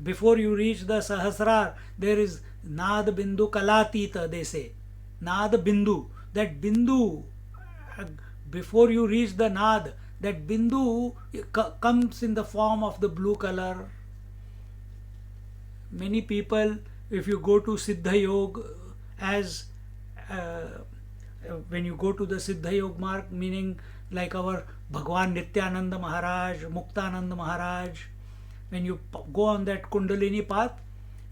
[SPEAKER 1] before you reach the Sahasrar, there is Nad Bindu Kalatita, they say. Nad Bindu, that Bindu, before you reach the Nad, that Bindu comes in the form of the blue color. Many people, if you go to Siddha Yoga, as when you go to the Siddha Yoga mark, meaning like our Bhagwan Nityananda Maharaj, Muktananda Maharaj, when you go on that Kundalini path,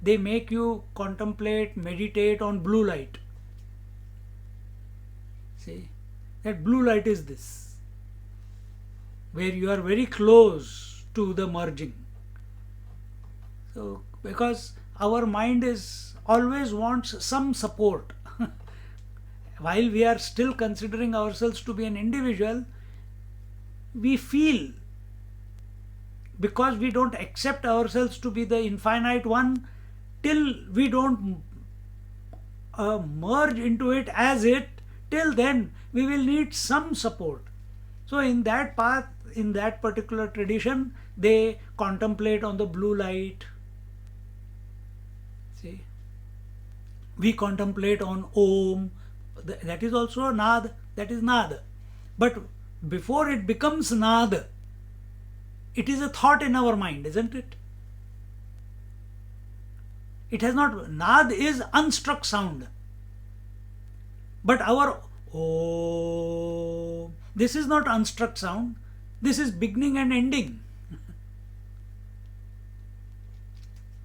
[SPEAKER 1] they make you contemplate, meditate on blue light. See, that blue light is this, where you are very close to the merging. So, because our mind is always wants some support. While we are still considering ourselves to be an individual, we feel, because we don't accept ourselves to be the infinite one, till we don't merge into it as it, till then we will need some support. So in that path, in that particular tradition, they contemplate on the blue light. See, we contemplate on Om. That is also a Nad, that is Nad. But before it becomes Nad, it is a thought in our mind, isn't it? It has not, Nad is unstruck sound. But our oh, this is not unstruck sound. This is beginning and ending.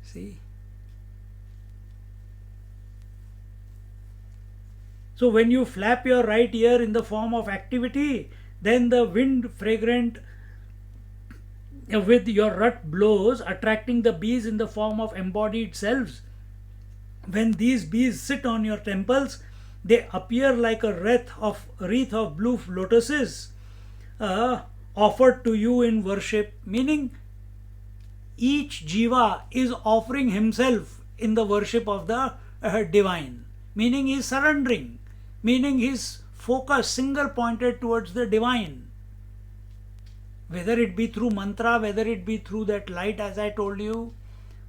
[SPEAKER 1] See? So when you flap your right ear in the form of activity, then the wind fragrant with your rut blows, attracting the bees in the form of embodied selves. When these bees sit on your temples, they appear like a wreath of blue lotuses offered to you in worship. Meaning, each jiva is offering himself in the worship of the divine. Meaning, he is surrendering. Meaning, his focus single pointed towards the divine. Whether it be through mantra, whether it be through that light, as I told you,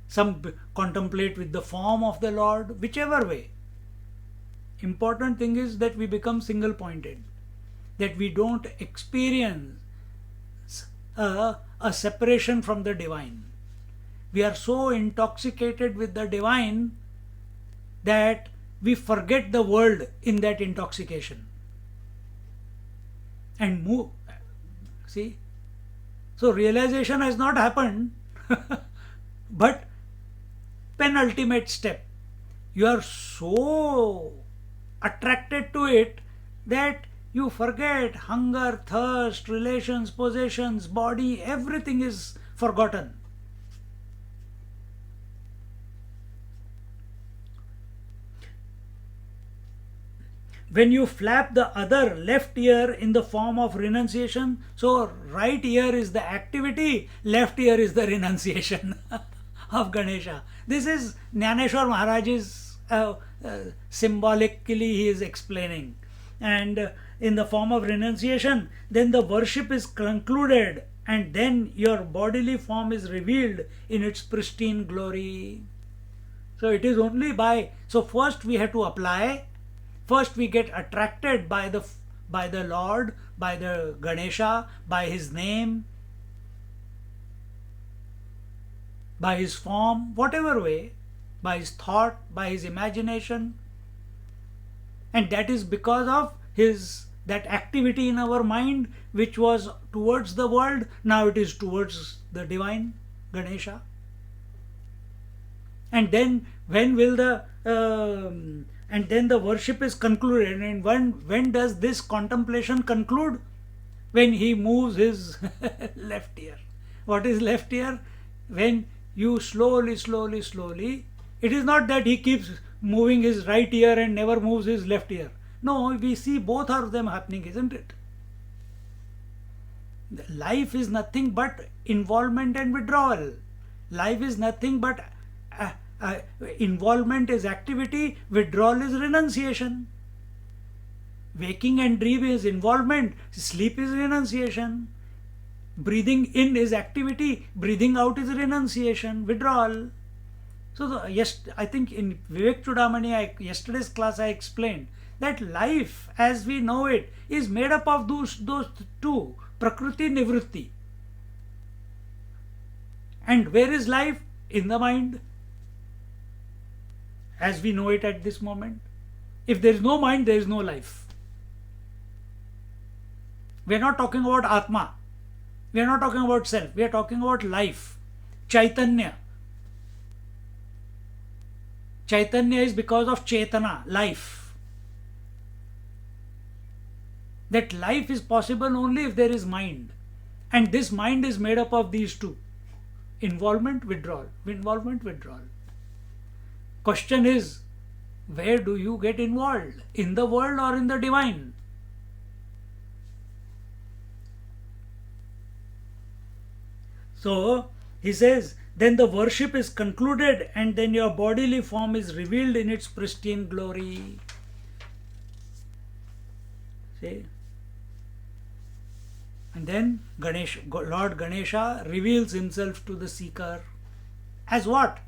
[SPEAKER 1] some contemplate with the form of the Lord, whichever way. Important thing is that we become single pointed, that we don't experience a separation from the divine. We are so intoxicated with the divine that we forget the world in that intoxication and move. See? So realization has not happened, but penultimate step. You are so attracted to it that you forget hunger, thirst, relations, possessions, body, everything is forgotten. When you flap the other left ear in the form of renunciation, so right ear is the activity, left ear is the renunciation of Ganesha. This is Jnaneshwar Maharaj's symbolically he is explaining. And in the form of renunciation, then the worship is concluded and then your bodily form is revealed in its pristine glory. So it is only by, so first we have to apply. First we get attracted by the Lord, by the Ganesha, by his name, by his form, whatever way, by his thought, by his imagination. And that is because of that activity in our mind which was towards the world, now it is towards the divine Ganesha. And then when will and then the worship is concluded. And when does this contemplation conclude? When he moves his left ear. What is left ear? When you slowly, it is not that he keeps moving his right ear and never moves his left ear. No, we see both of them happening, isn't it? Life is nothing but involvement and withdrawal. Life is nothing but involvement is activity, withdrawal is renunciation. Waking and dream is involvement, sleep is renunciation. Breathing in is activity, breathing out is renunciation, withdrawal. So I think in Vivek Chudamani, yesterday's class I explained that life as we know it is made up of those two, Prakriti, Nivritti. And where is life? In the mind, as we know it at this moment. If there is no mind, there is no life. We are not talking about Atma. We are not talking about self. We are talking about life. Chaitanya. Chaitanya is because of Chetana, life. That life is possible only if there is mind. And this mind is made up of these two. Involvement, withdrawal. Involvement, withdrawal. Question is, where do you get involved? In the world or in the divine? So, he says, then the worship is concluded and then your bodily form is revealed in its pristine glory. See? And then Lord Ganesha reveals himself to the seeker as what?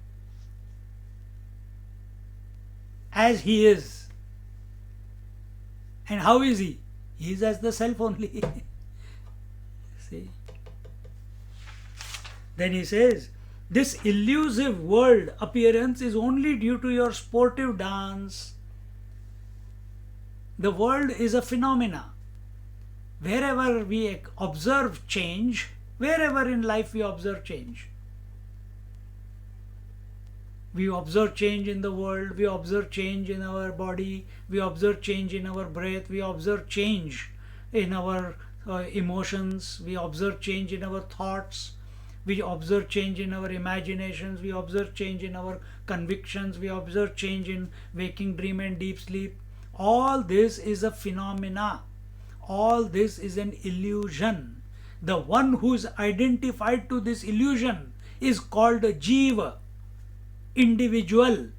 [SPEAKER 1] As he is. And how is he? He is as the self only. See? Then he says, this elusive world appearance is only due to your sportive dance. The world is a phenomena. Wherever we observe change, wherever in life we observe change, we observe change in the world, we observe change in our body, we observe change in our breath, we observe change in our emotions, we observe change in our thoughts, we observe change in our imaginations, we observe change in our convictions, we observe change in waking dream and deep sleep. All this is a phenomena. All this is an illusion. The one who is identified to this illusion is called a jiva, individual.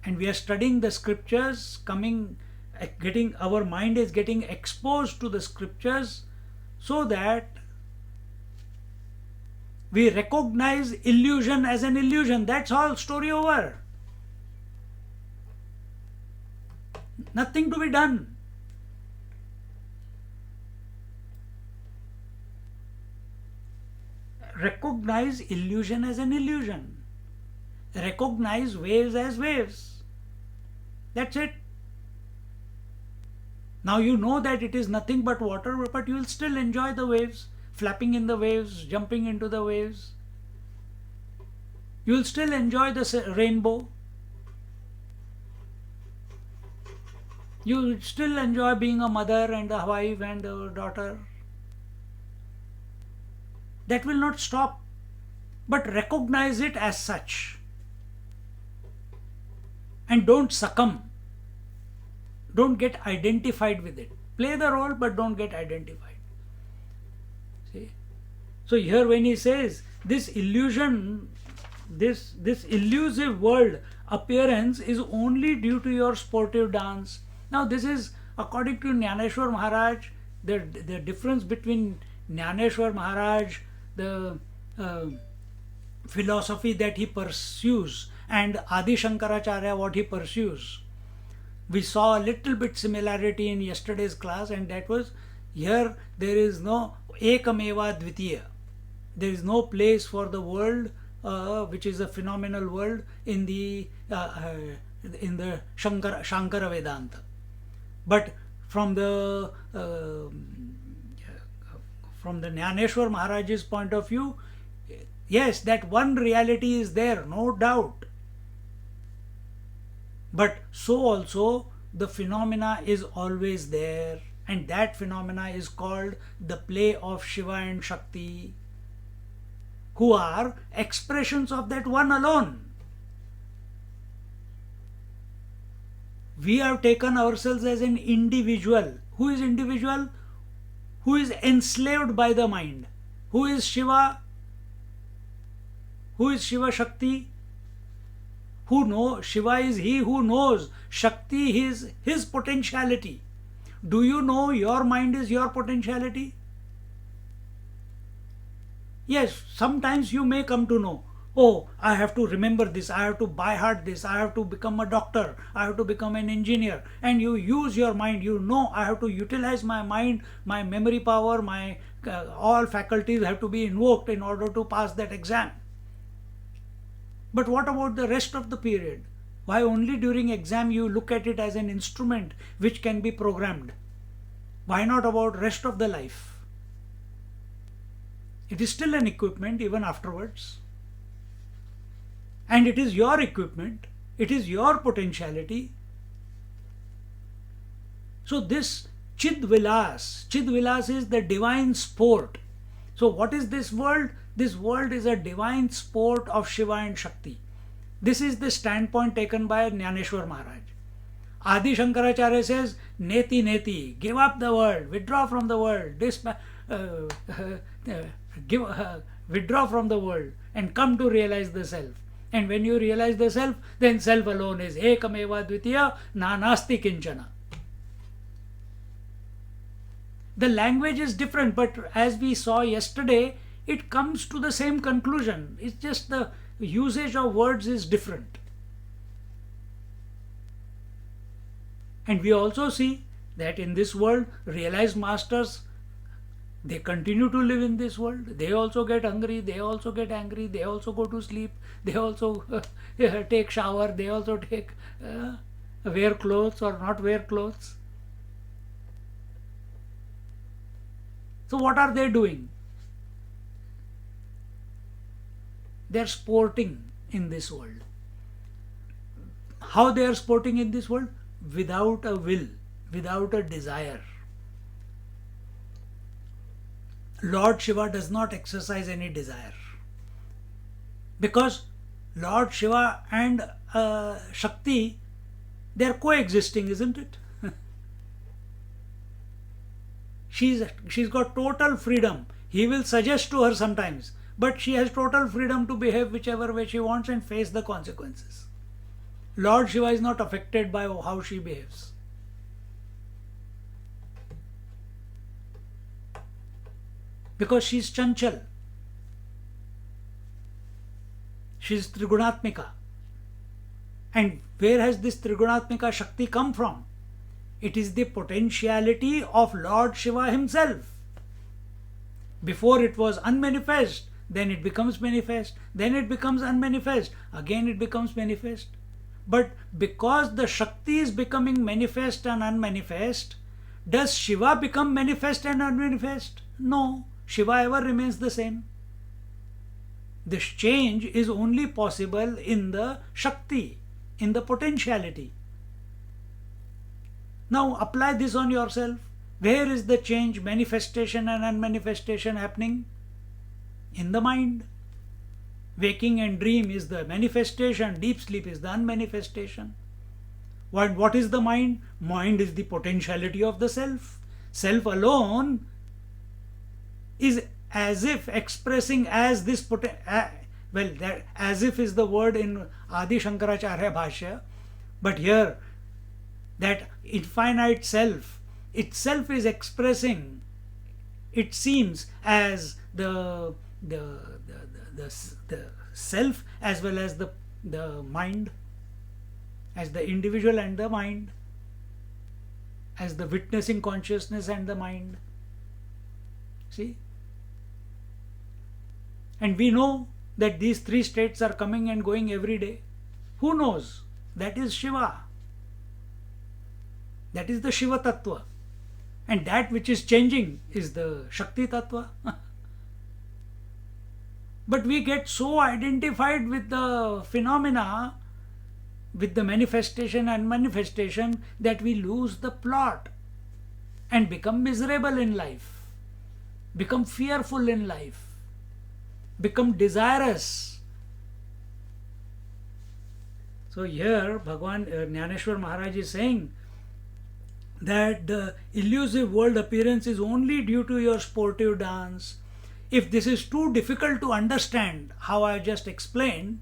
[SPEAKER 1] And we are studying the scriptures, our mind is getting exposed to the scriptures so that we recognize illusion as an illusion. That's all, story over. Nothing to be done. Recognize illusion as an illusion. Recognize waves as waves. That's it. Now you know that it is nothing but water, but you will still enjoy the waves, flapping in the waves, jumping into the waves. You will still enjoy the rainbow. You will still enjoy being a mother and a wife and a daughter. That will not stop. But recognize it as such. And don't succumb. Don't get identified with it. Play the role, but don't get identified. See? So here when he says this illusion, this elusive world appearance is only due to your sportive dance. Now this is according to Jnaneshwar Maharaj, the difference between Jnaneshwar Maharaj, the philosophy that he pursues, and Adi Shankaracharya, what he pursues. We saw a little bit similarity in yesterday's class, and that was, here there is no ekameva dvitiya. There is no place for the world which is a phenomenal world in the Shankara Vedanta. But from the Jnaneshwar Maharaj's point of view, yes, that one reality is there, no doubt. But so also the phenomena is always there, and that phenomena is called the play of Shiva and Shakti, who are expressions of that one alone. We have taken ourselves as an individual. Who is individual? Who is enslaved by the mind. Who is Shiva? Who is Shiva Shakti? Who knows? Shiva is he who knows. Shakti is his potentiality. Do you know your mind is your potentiality? Yes, sometimes you may come to know, oh, I have to remember this, I have to by heart this, I have to become a doctor, I have to become an engineer. And you use your mind, you know, I have to utilize my mind, my memory power, my all faculties have to be invoked in order to pass that exam. But what about the rest of the period? Why only during exam you look at it as an instrument which can be programmed? Why not about rest of the life? It is still an equipment even afterwards. And it is your equipment. It is your potentiality. So this Chidvilas is the divine sport. So what is this world? This world is a divine sport of Shiva and Shakti. This is the standpoint taken by Jnaneshwar Maharaj. Adi Shankaracharya says, Neti Neti, give up the world, withdraw from the world, withdraw from the world and come to realize the self. And when you realize the self, then self alone is ekameva dvitiya nanasti kinchana. The language is different, but as we saw yesterday, it comes to the same conclusion. It's just the usage of words is different. And we also see that in this world, realized masters They continue to live in this world. They also get hungry, they also get angry, they also go to sleep, they also take shower, they also take wear clothes or not wear clothes. So what are they doing? They are sporting in this world. How they are sporting in this world? Without a will, without a desire. Lord Shiva does not exercise any desire, because Lord Shiva and Shakti, they are coexisting, isn't it? She's got total freedom. He will suggest to her sometimes, but she has total freedom to behave whichever way she wants and face the consequences. Lord Shiva is not affected by how she behaves. Because she's Chanchal. She's Trigunatmika. And where has this Trigunatmika Shakti come from? It is the potentiality of Lord Shiva himself. Before it was unmanifest, then it becomes manifest, then it becomes unmanifest, again it becomes manifest. But because the Shakti is becoming manifest and unmanifest, does Shiva become manifest and unmanifest? No, Shiva ever remains the same. This change is only possible in the Shakti, in the potentiality. Now apply this on yourself. Where is the change, manifestation and unmanifestation happening? In the mind. Waking and dream is the manifestation, deep sleep is the unmanifestation. What is the mind? Mind is the potentiality of the self. Self alone is as if expressing as this as if is the word in Adi Shankaracharya Bhashya, but here that infinite self itself is expressing, it seems, as the self as well as the mind, as the individual and the mind, as the witnessing consciousness and the mind. See? And we know that these three states are coming and going every day. Who knows? That is Shiva. That is the Shiva Tattva. And that which is changing is the Shakti Tattva. But we get so identified with the phenomena, with the manifestation and manifestation, that we lose the plot and become miserable in life, become fearful in life, become desirous. So here Bhagavan Jnaneshwar Maharaj is saying that the illusive world appearance is only due to your sportive dance. If this is too difficult to understand, how I just explained,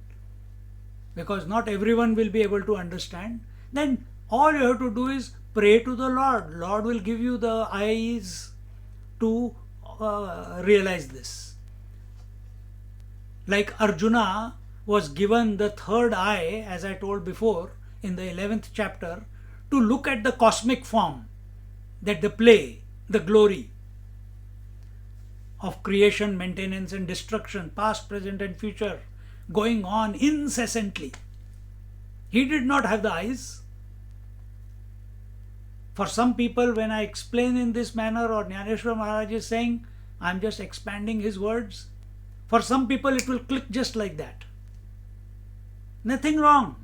[SPEAKER 1] because not everyone will be able to understand, then all you have to do is pray to the Lord. Lord will give you the eyes to realize this. Like Arjuna was given the third eye, as I told before in the 11th chapter, to look at the cosmic form, that the play, the glory of creation, maintenance and destruction, past, present and future, going on incessantly. He did not have the eyes. For some people, when I explain in this manner, or Jnaneshwar Maharaj is saying, I am just expanding his words, for some people it will click just like that. Nothing wrong.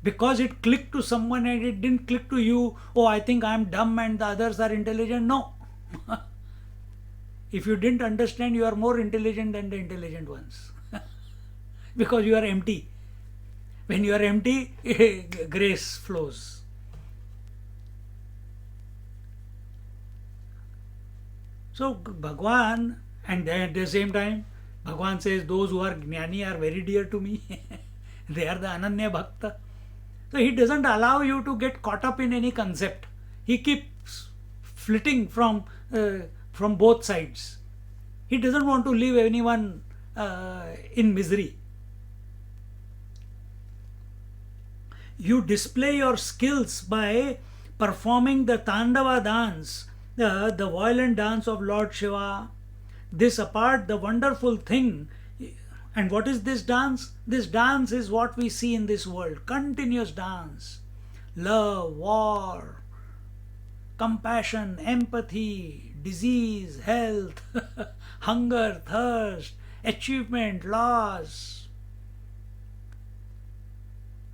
[SPEAKER 1] Because it clicked to someone and it didn't click to you, oh, I think I am dumb and the others are intelligent. No. If you didn't understand, you are more intelligent than the intelligent ones. Because you are empty. When you are empty, grace flows. So Bhagwan, and then at the same time, Bhagwan says, those who are Jnani are very dear to me. They are the Ananya Bhakta. So he doesn't allow you to get caught up in any concept. He keeps flitting from both sides. He doesn't want to leave anyone in misery. You display your skills by performing the Tandava dance the violent dance of Lord Shiva. This apart, the wonderful thing. And what is this dance? This dance is what we see in this world. Continuous dance. Love, war, compassion, empathy, disease, health, hunger, thirst, achievement, loss.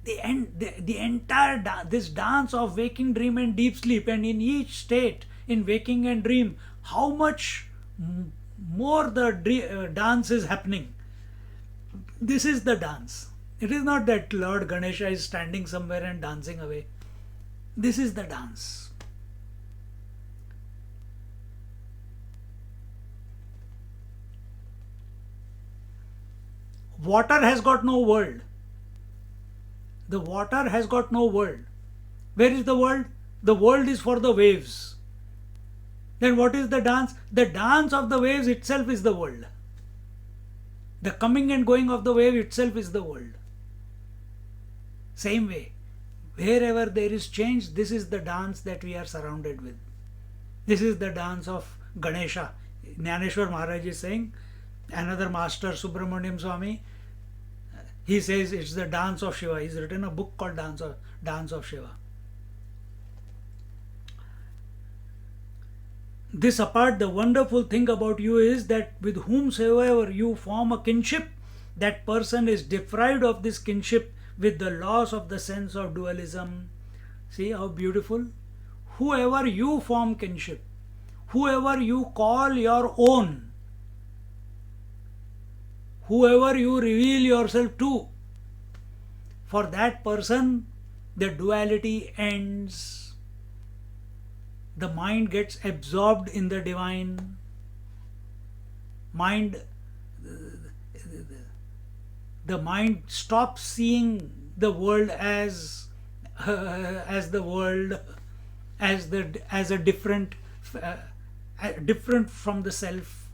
[SPEAKER 1] The entire this dance of waking, dream, and deep sleep, and in each state, in waking and dream, how much more the dance is happening. This is the dance. It is not that Lord Ganesha is standing somewhere and dancing away. This is the dance. Water has got no world. The water has got no world. Where is the world? The world is for the waves. Then what is the dance? The dance of the waves itself is the world. The coming and going of the wave itself is the world. Same way, wherever there is change, this is the dance that we are surrounded with. This is the dance of Ganesha. Jnaneshwar Maharaj is saying, another master, Subramaniam Swami, he says it's the dance of Shiva. He's written a book called Dance of Shiva. This apart, the wonderful thing about you is that with whomsoever you form a kinship, that person is deprived of this kinship with the loss of the sense of dualism. See how beautiful? Whoever you form kinship, whoever you call your own, whoever you reveal yourself to, for that person the duality ends. The mind gets absorbed in the divine. The mind stops seeing the world as the world, as a different from the self.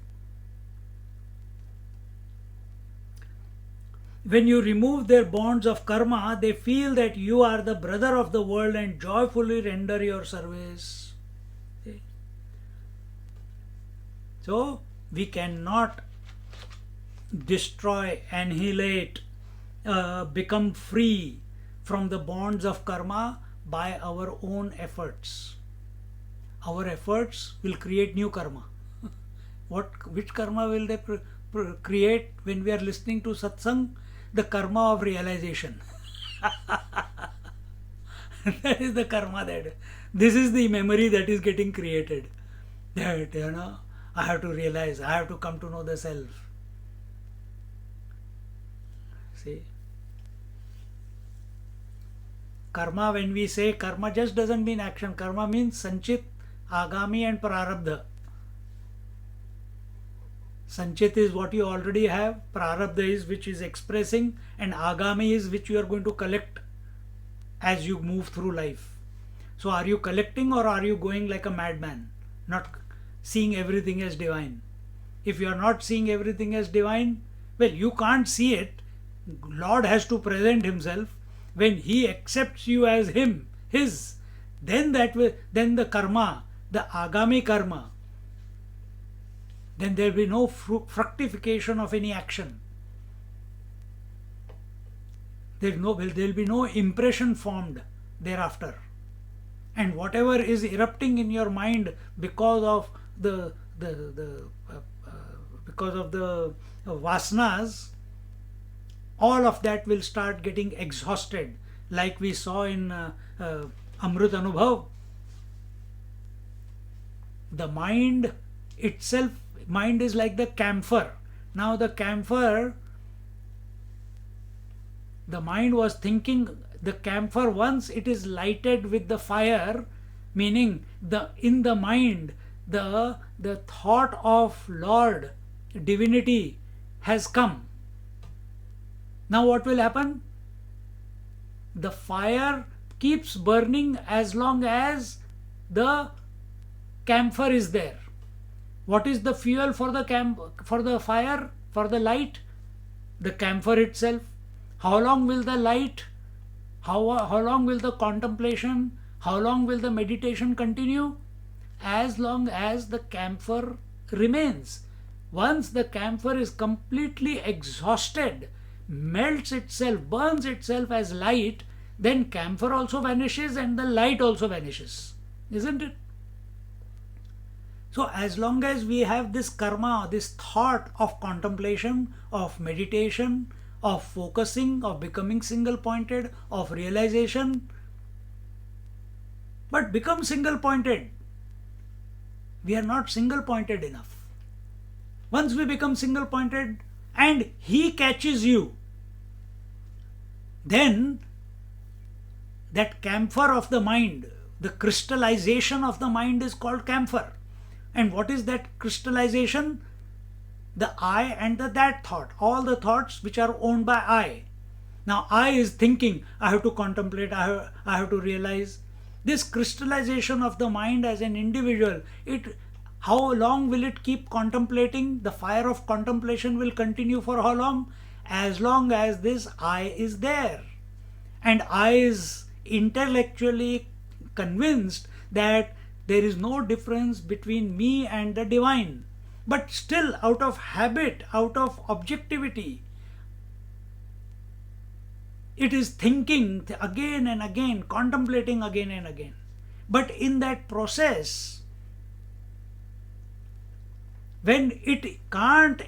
[SPEAKER 1] When you remove their bonds of karma, they feel that you are the brother of the world and joyfully render your service. So we cannot destroy, annihilate, become free from the bonds of karma by our own efforts. Our efforts will create new karma. Which karma will they create when we are listening to satsang? The karma of realization. That is the karma this is the memory that is getting created. That I have to realize, I have to come to know the self. See? Karma, when we say karma, just doesn't mean action. Karma means sanchit, agami and prarabdha. Sanchit is what you already have, prarabdha is which is expressing, and agami is which you are going to collect as you move through life. So are you collecting or are you going like a madman, not seeing everything as divine? If you are not seeing everything as divine, well, you can't see it. Lord has to present himself. When he accepts you as his, then the karma, the agami karma, then there will be no fructification of any action. There will be no impression formed thereafter. And whatever is erupting in your mind because of the vasanas, all of that will start getting exhausted, like we saw in Amrit Anubhav. The mind itself, mind is like the camphor. Now the camphor, the mind was thinking, the camphor, once it is lighted with the fire, meaning in the mind the thought of Lord, divinity has come. Now what will happen? The fire keeps burning as long as the camphor is there. What is the fuel for the fire, for the light? The camphor itself. How long will the light, how long will the contemplation, how long will the meditation continue? as long as the camphor remains. Once the camphor is completely exhausted, melts itself, burns itself as light, then camphor also vanishes and the light also vanishes. Isn't it? So, as long as we have this karma, this thought of contemplation, of meditation, of focusing, of becoming single pointed, of realization, but become single pointed. We are not single pointed enough. Once we become single pointed and he catches you, then that camphor of the mind, the crystallization of the mind is called camphor. And what is that crystallization? The I and the that thought, all the thoughts which are owned by I. Now I is thinking, I have to contemplate, I have to realize. This crystallization of the mind as an individual, how long will it keep contemplating? The fire of contemplation will continue for how long? As long as this I is there. And I is intellectually convinced that there is no difference between me and the divine. But still, out of habit, out of objectivity, it is thinking again and again, contemplating again and again. But in that process, when it can't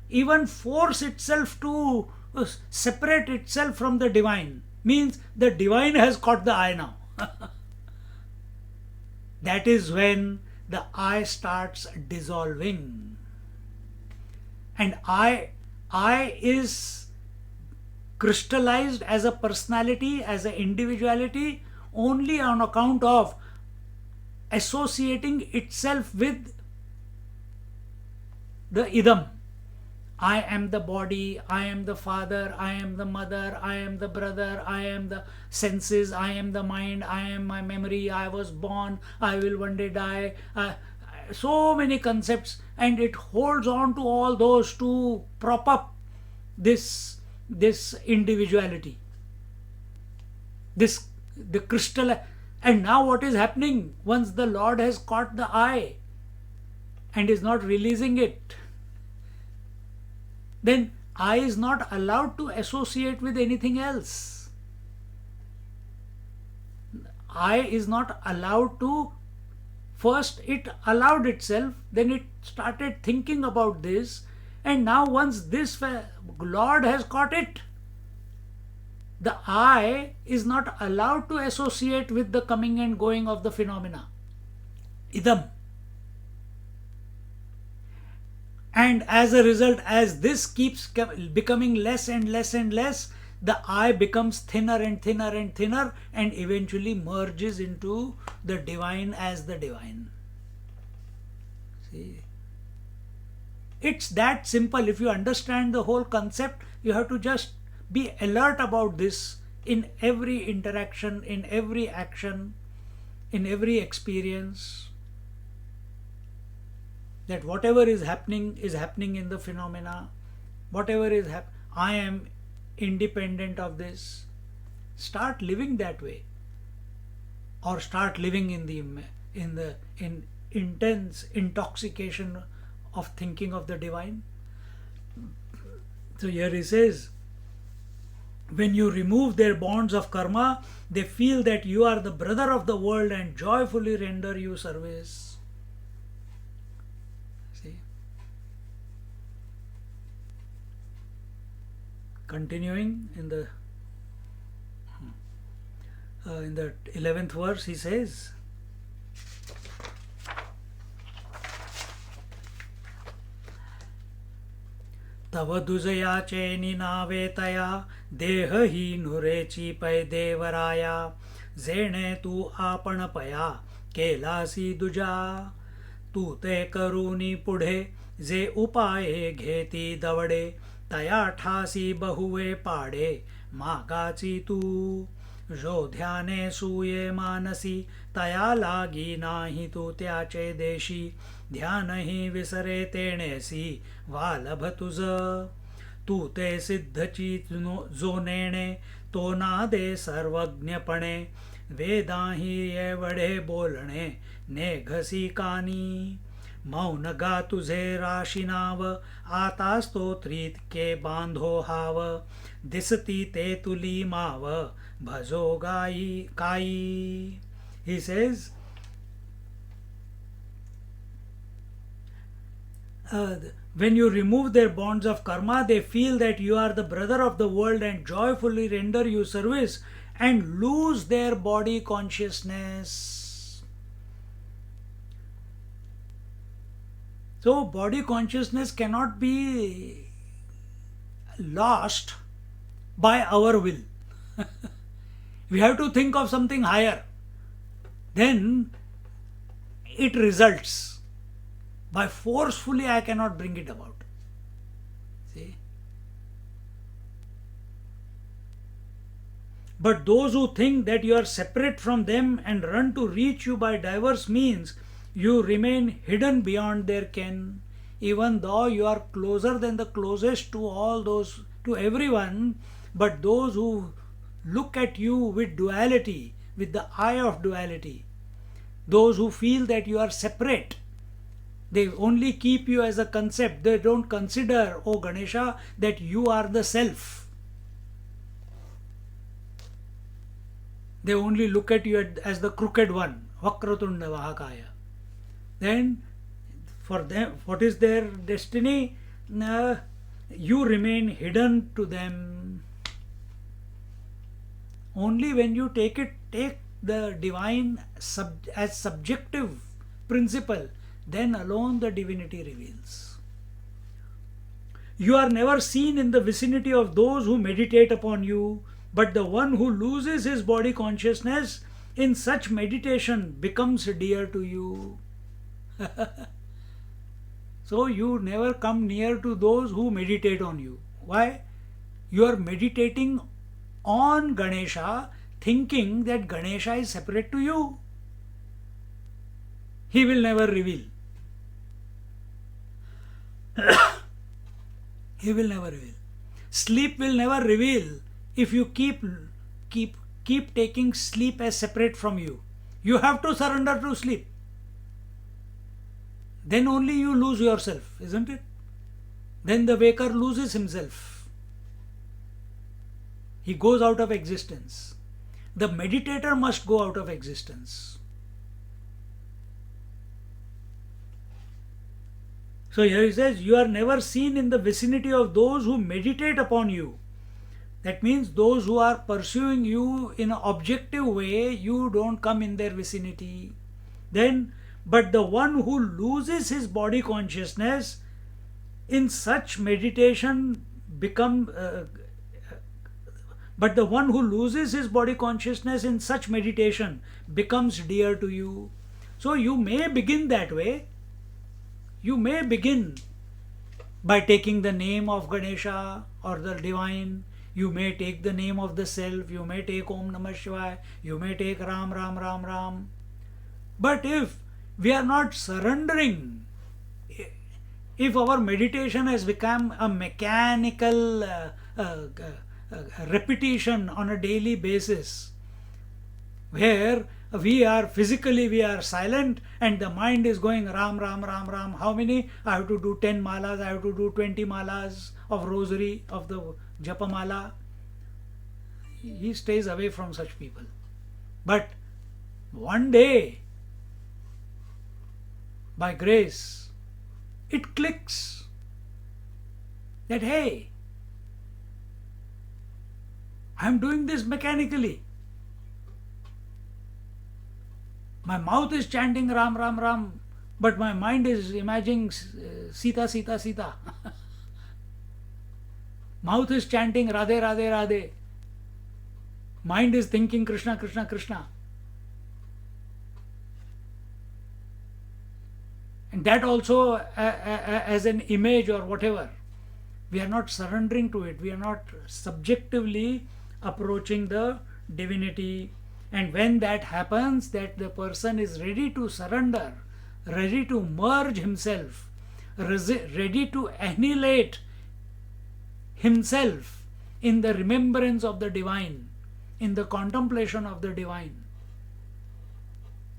[SPEAKER 1] even force itself to separate itself from the divine, means the divine has caught the I now. That is when the I starts dissolving. And I is crystallized as a personality, as an individuality, only on account of associating itself with the idam. I am the body, I am the father, I am the mother, I am the brother, I am the senses, I am the mind, I am my memory, I was born, I will one day die. So many concepts, and it holds on to all those to prop up this individuality, the crystal. And now what is happening? Once the Lord has caught the I and is not releasing it, then I is not allowed to associate with anything else. I is not allowed to. First it allowed itself, then it started thinking about this, and now once this Lord has caught it, the I is not allowed to associate with the coming and going of the phenomena. Idam. And as a result, as this keeps becoming less and less and less, the I becomes thinner and thinner and thinner, and eventually merges into the divine as the divine. See, it's that simple. If you understand the whole concept, you have to just be alert about this in every interaction, in every action, in every experience. That whatever is happening in the phenomena. Whatever is happening, I am independent of this. Start living that way, or start living in intense intoxication of thinking of the divine. So here he says, when you remove their bonds of karma, they feel that you are the brother of the world and joyfully render you service. Continuing in the 11th verse, he says, तव दुजया चेनी नावेतया देह ही नुरेची पै देवराया जेणे तू आपण पया केलासी दुजा तू ते करूनी पुढे जे उपाये घेती दवडे तया ठासी बहुवे पाडे मागाची तू जो ध्याने सूये मानसी तया लागी नाही तू त्याचे देशी ध्यान ही विसरे तेणेसी वालभ तुझ तू ते सिद्धची जो नेणे तो ना दे सर्वज्ञपणे वेदाही ये वडे बोलणे ने घसी कानी मौन गा तुझे राशिनाव आता स्तोत्रीत के बांधो हाव दिसती ते तुली माव भजो गाई काई. He says, when you remove their bonds of karma, they feel that you are the brother of the world and joyfully render you service and lose their body consciousness. So, body consciousness cannot be lost by our will. We have to think of something higher. Then it results. By forcefully I cannot bring it about. See? But those who think that you are separate from them and run to reach you by diverse means, you remain hidden beyond their ken, even though you are closer than the closest to all those, to everyone. But those who look at you with duality, with the eye of duality, those who feel that you are separate, they only keep you as a concept. They don't consider, O Ganesha, that you are the self. They only look at you as the crooked one, Vakratunda Vahakaya. Then, for them, what is their destiny? You remain hidden to them. Only when you take the divine as subjective principle, then alone the divinity reveals. You are never seen in the vicinity of those who meditate upon you, but the one who loses his body consciousness in such meditation becomes dear to you. So you never come near to those who meditate on you. Why? You are meditating on Ganesha, thinking that Ganesha is separate to you. He will never reveal. He will never reveal. Sleep will never reveal if you keep taking sleep as separate from you. You have to surrender to sleep. Then only you lose yourself, isn't it? Then the waker loses himself. He goes out of existence. The meditator must go out of existence. So here he says, you are never seen in the vicinity of those who meditate upon you. That means those who are pursuing you in an objective way, you don't come in their vicinity. Then, but the one who loses his body consciousness in such meditation becomes dear to you. So you may begin that way. You may begin by taking the name of Ganesha or the divine. You may take the name of the self. You may take Om Namah Shivaya. You may take Ram, Ram, Ram, Ram. But if we are not surrendering, if our meditation has become a mechanical repetition on a daily basis, where we are silent and the mind is going Ram, Ram, Ram, Ram. How many? I have to do 10 malas, I have to do 20 malas of rosary, of the Japa mala. He stays away from such people. But one day, by grace, it clicks that, hey, I am doing this mechanically. My mouth is chanting Ram, Ram, Ram, but my mind is imagining Sita, Sita, Sita. Mouth is chanting Radhe, Radhe, Radhe. Mind is thinking Krishna, Krishna, Krishna. And that also as an image or whatever. We are not surrendering to it. We are not subjectively approaching the divinity. And when that happens, that the person is ready to surrender, ready to merge himself, ready to annihilate himself in the remembrance of the divine, in the contemplation of the divine,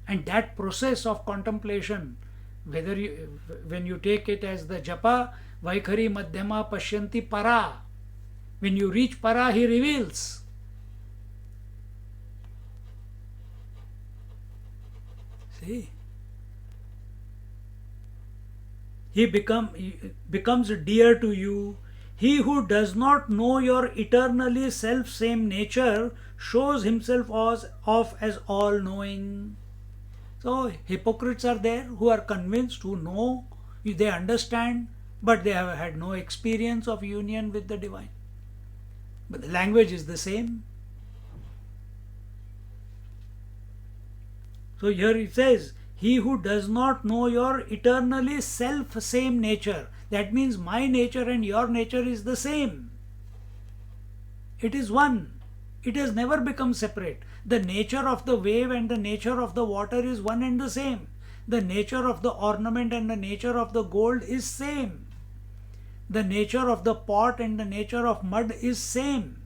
[SPEAKER 1] And that process of contemplation, whether you, when you take it as the japa, Vaikhari Madhyama Pashyanti Para, when you reach Para, he reveals. See? He becomes dear to you. He who does not know your eternally self same nature shows himself off as all knowing. So hypocrites are there who are convinced, who know, they understand, but they have had no experience of union with the divine. But the language is the same. So here it says, he who does not know your eternally self same nature. That means my nature and your nature is the same. It is one. It has never become separate. The nature of the wave and the nature of the water is one and the same. The nature of the ornament and the nature of the gold is same. The nature of the pot and the nature of mud is same.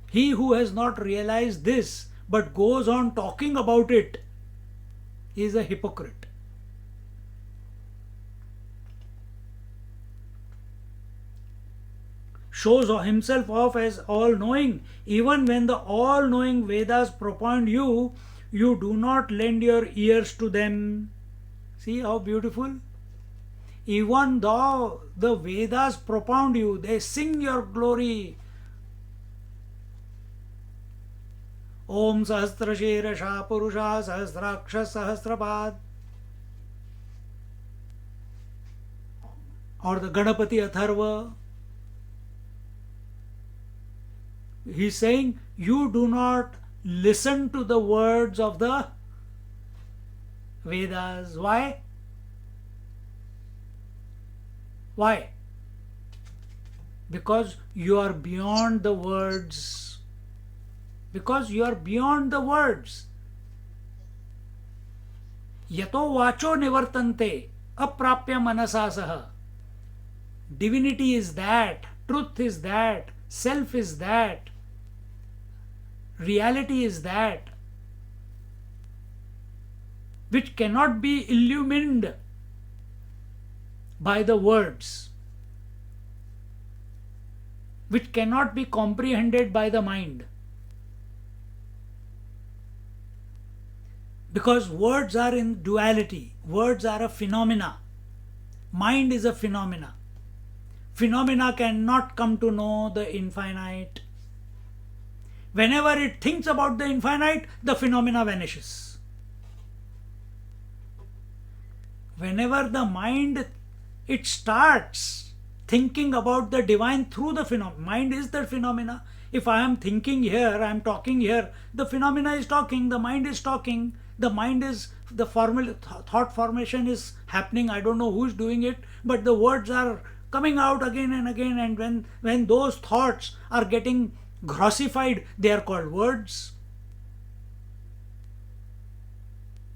[SPEAKER 1] He who has not realized this but goes on talking about it is a hypocrite. Shows himself off as all-knowing. Even when the all-knowing Vedas propound you, you do not lend your ears to them. See how beautiful? Even though the Vedas propound you, they sing your glory. Om Sahasrashirasha Purusha Sahasraksha Sahasrapad. Or the Ganapati Atharva. He's saying, you do not listen to the words of the Vedas. Why? Why? Because you are beyond the words. Because you are beyond the words. Yato vacho nivartante aprapya manasa saha. Divinity is that, truth is that, self is that, reality is that, which cannot be illumined by the words, which cannot be comprehended by the mind. Because words are in duality, words are a phenomena, mind is a phenomena. Phenomena cannot come to know the infinite. Whenever it thinks about the infinite, the phenomena vanishes. Whenever the mind, it starts thinking about the divine through the phenomena. Mind is the phenomena. If I am thinking here, I am talking here, the phenomena is talking, the mind is talking, the mind is, the thought formation is happening, I don't know who is doing it, but the words are coming out again and again, and when those thoughts are getting grossified, they are called words.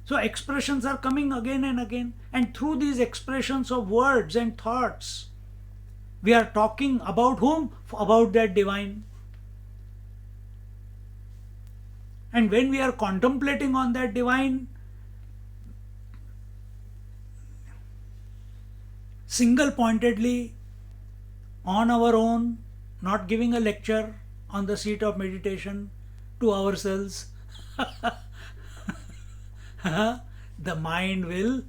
[SPEAKER 1] So expressions are coming again and again, and through these expressions of words and thoughts, we are talking about whom? About that divine. And when we are contemplating on that divine, single pointedly, on our own, not giving a lecture on the seat of meditation to ourselves, the mind will,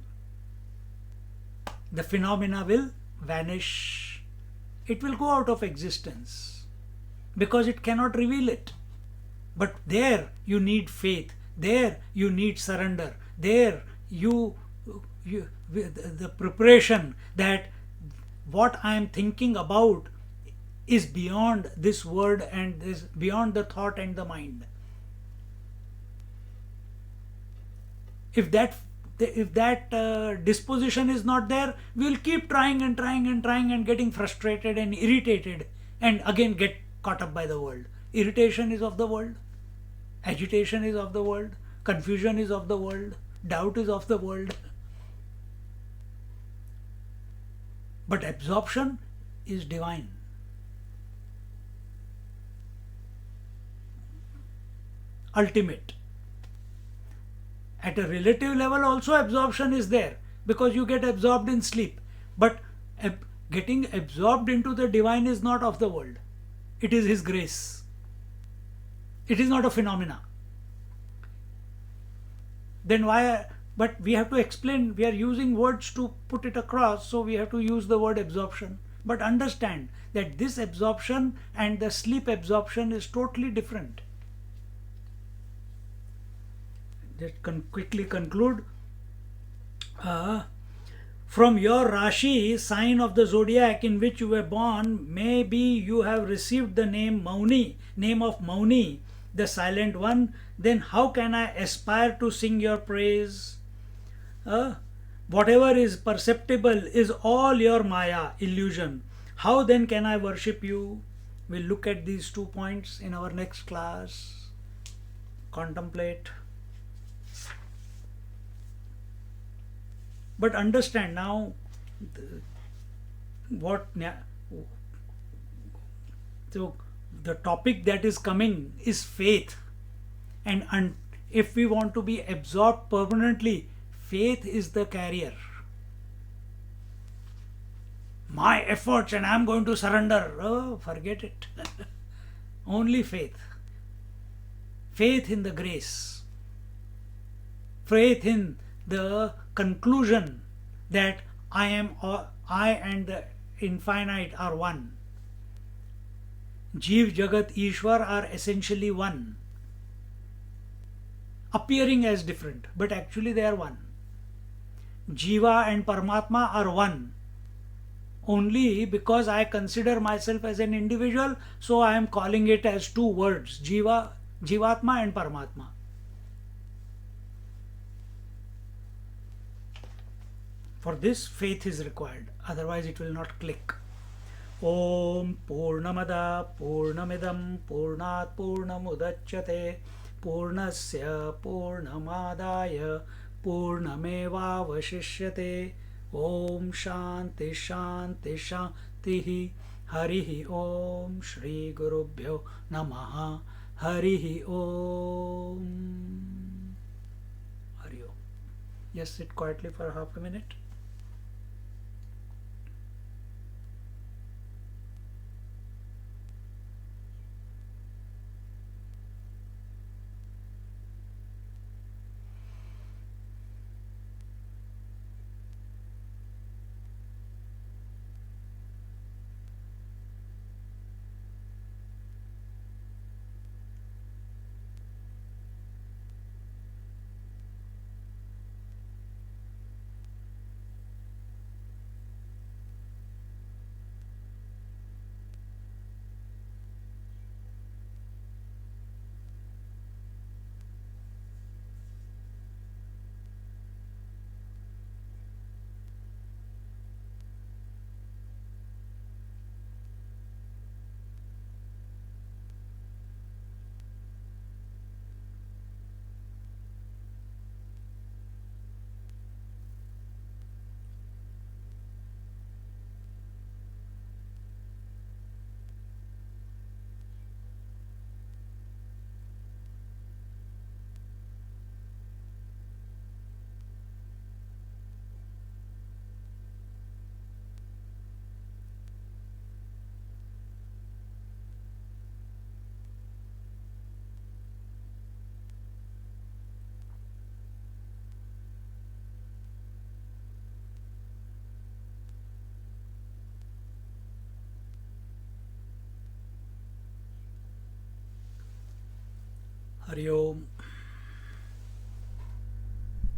[SPEAKER 1] the phenomena will vanish. It will go out of existence because it cannot reveal it. But there you need faith, there you need surrender, there you the preparation that what I am thinking about is beyond this word and is beyond the thought and the mind. If that disposition is not there, we will keep trying and trying and trying and getting frustrated and irritated and again get caught up by the world. Irritation is of the world, agitation is of the world, confusion is of the world, doubt is of the world. But absorption is divine. ultimate. At a relative level also absorption is there, because you get absorbed in sleep. But getting absorbed into the divine is not of the world. It is His grace. It is not a phenomena. Then why? But we have to explain, we are using words to put it across, so we have to use the word absorption. But understand that this absorption and the sleep absorption is totally different. Just quickly conclude. From your Rashi, sign of the zodiac in which you were born, maybe you have received the name Mauni, name of Mauni, the silent one. Then how can I aspire to sing your praise? Whatever is perceptible is all your Maya, illusion. How then can I worship you? We'll look at these 2 points in our next class. Contemplate. But understand now so the topic that is coming is faith. And if we want to be absorbed permanently, faith is the carrier. My efforts and I'm going to surrender. Oh, forget it. Only faith. Faith in the grace. Faith in the conclusion that I and the infinite are one. Jeev, Jagat, Ishwar are essentially one, appearing as different, but actually they are one. Jiva and Paramatma are one. Only because I consider myself as an individual, so I am calling it as 2 words, Jiva, Jivatma and Paramatma. For this, faith is required, otherwise it will not click. Om Purnamada Purnamidam Purnat Purnamudachyate Purnasya Purnamadaya Purnamevavashishyate. Om Shanti Shanti Shanti. Harihi Om. Shri Gurubhyo Namaha. Harihi Om. Hari Om. Just sit quietly for half a minute. Hari Om.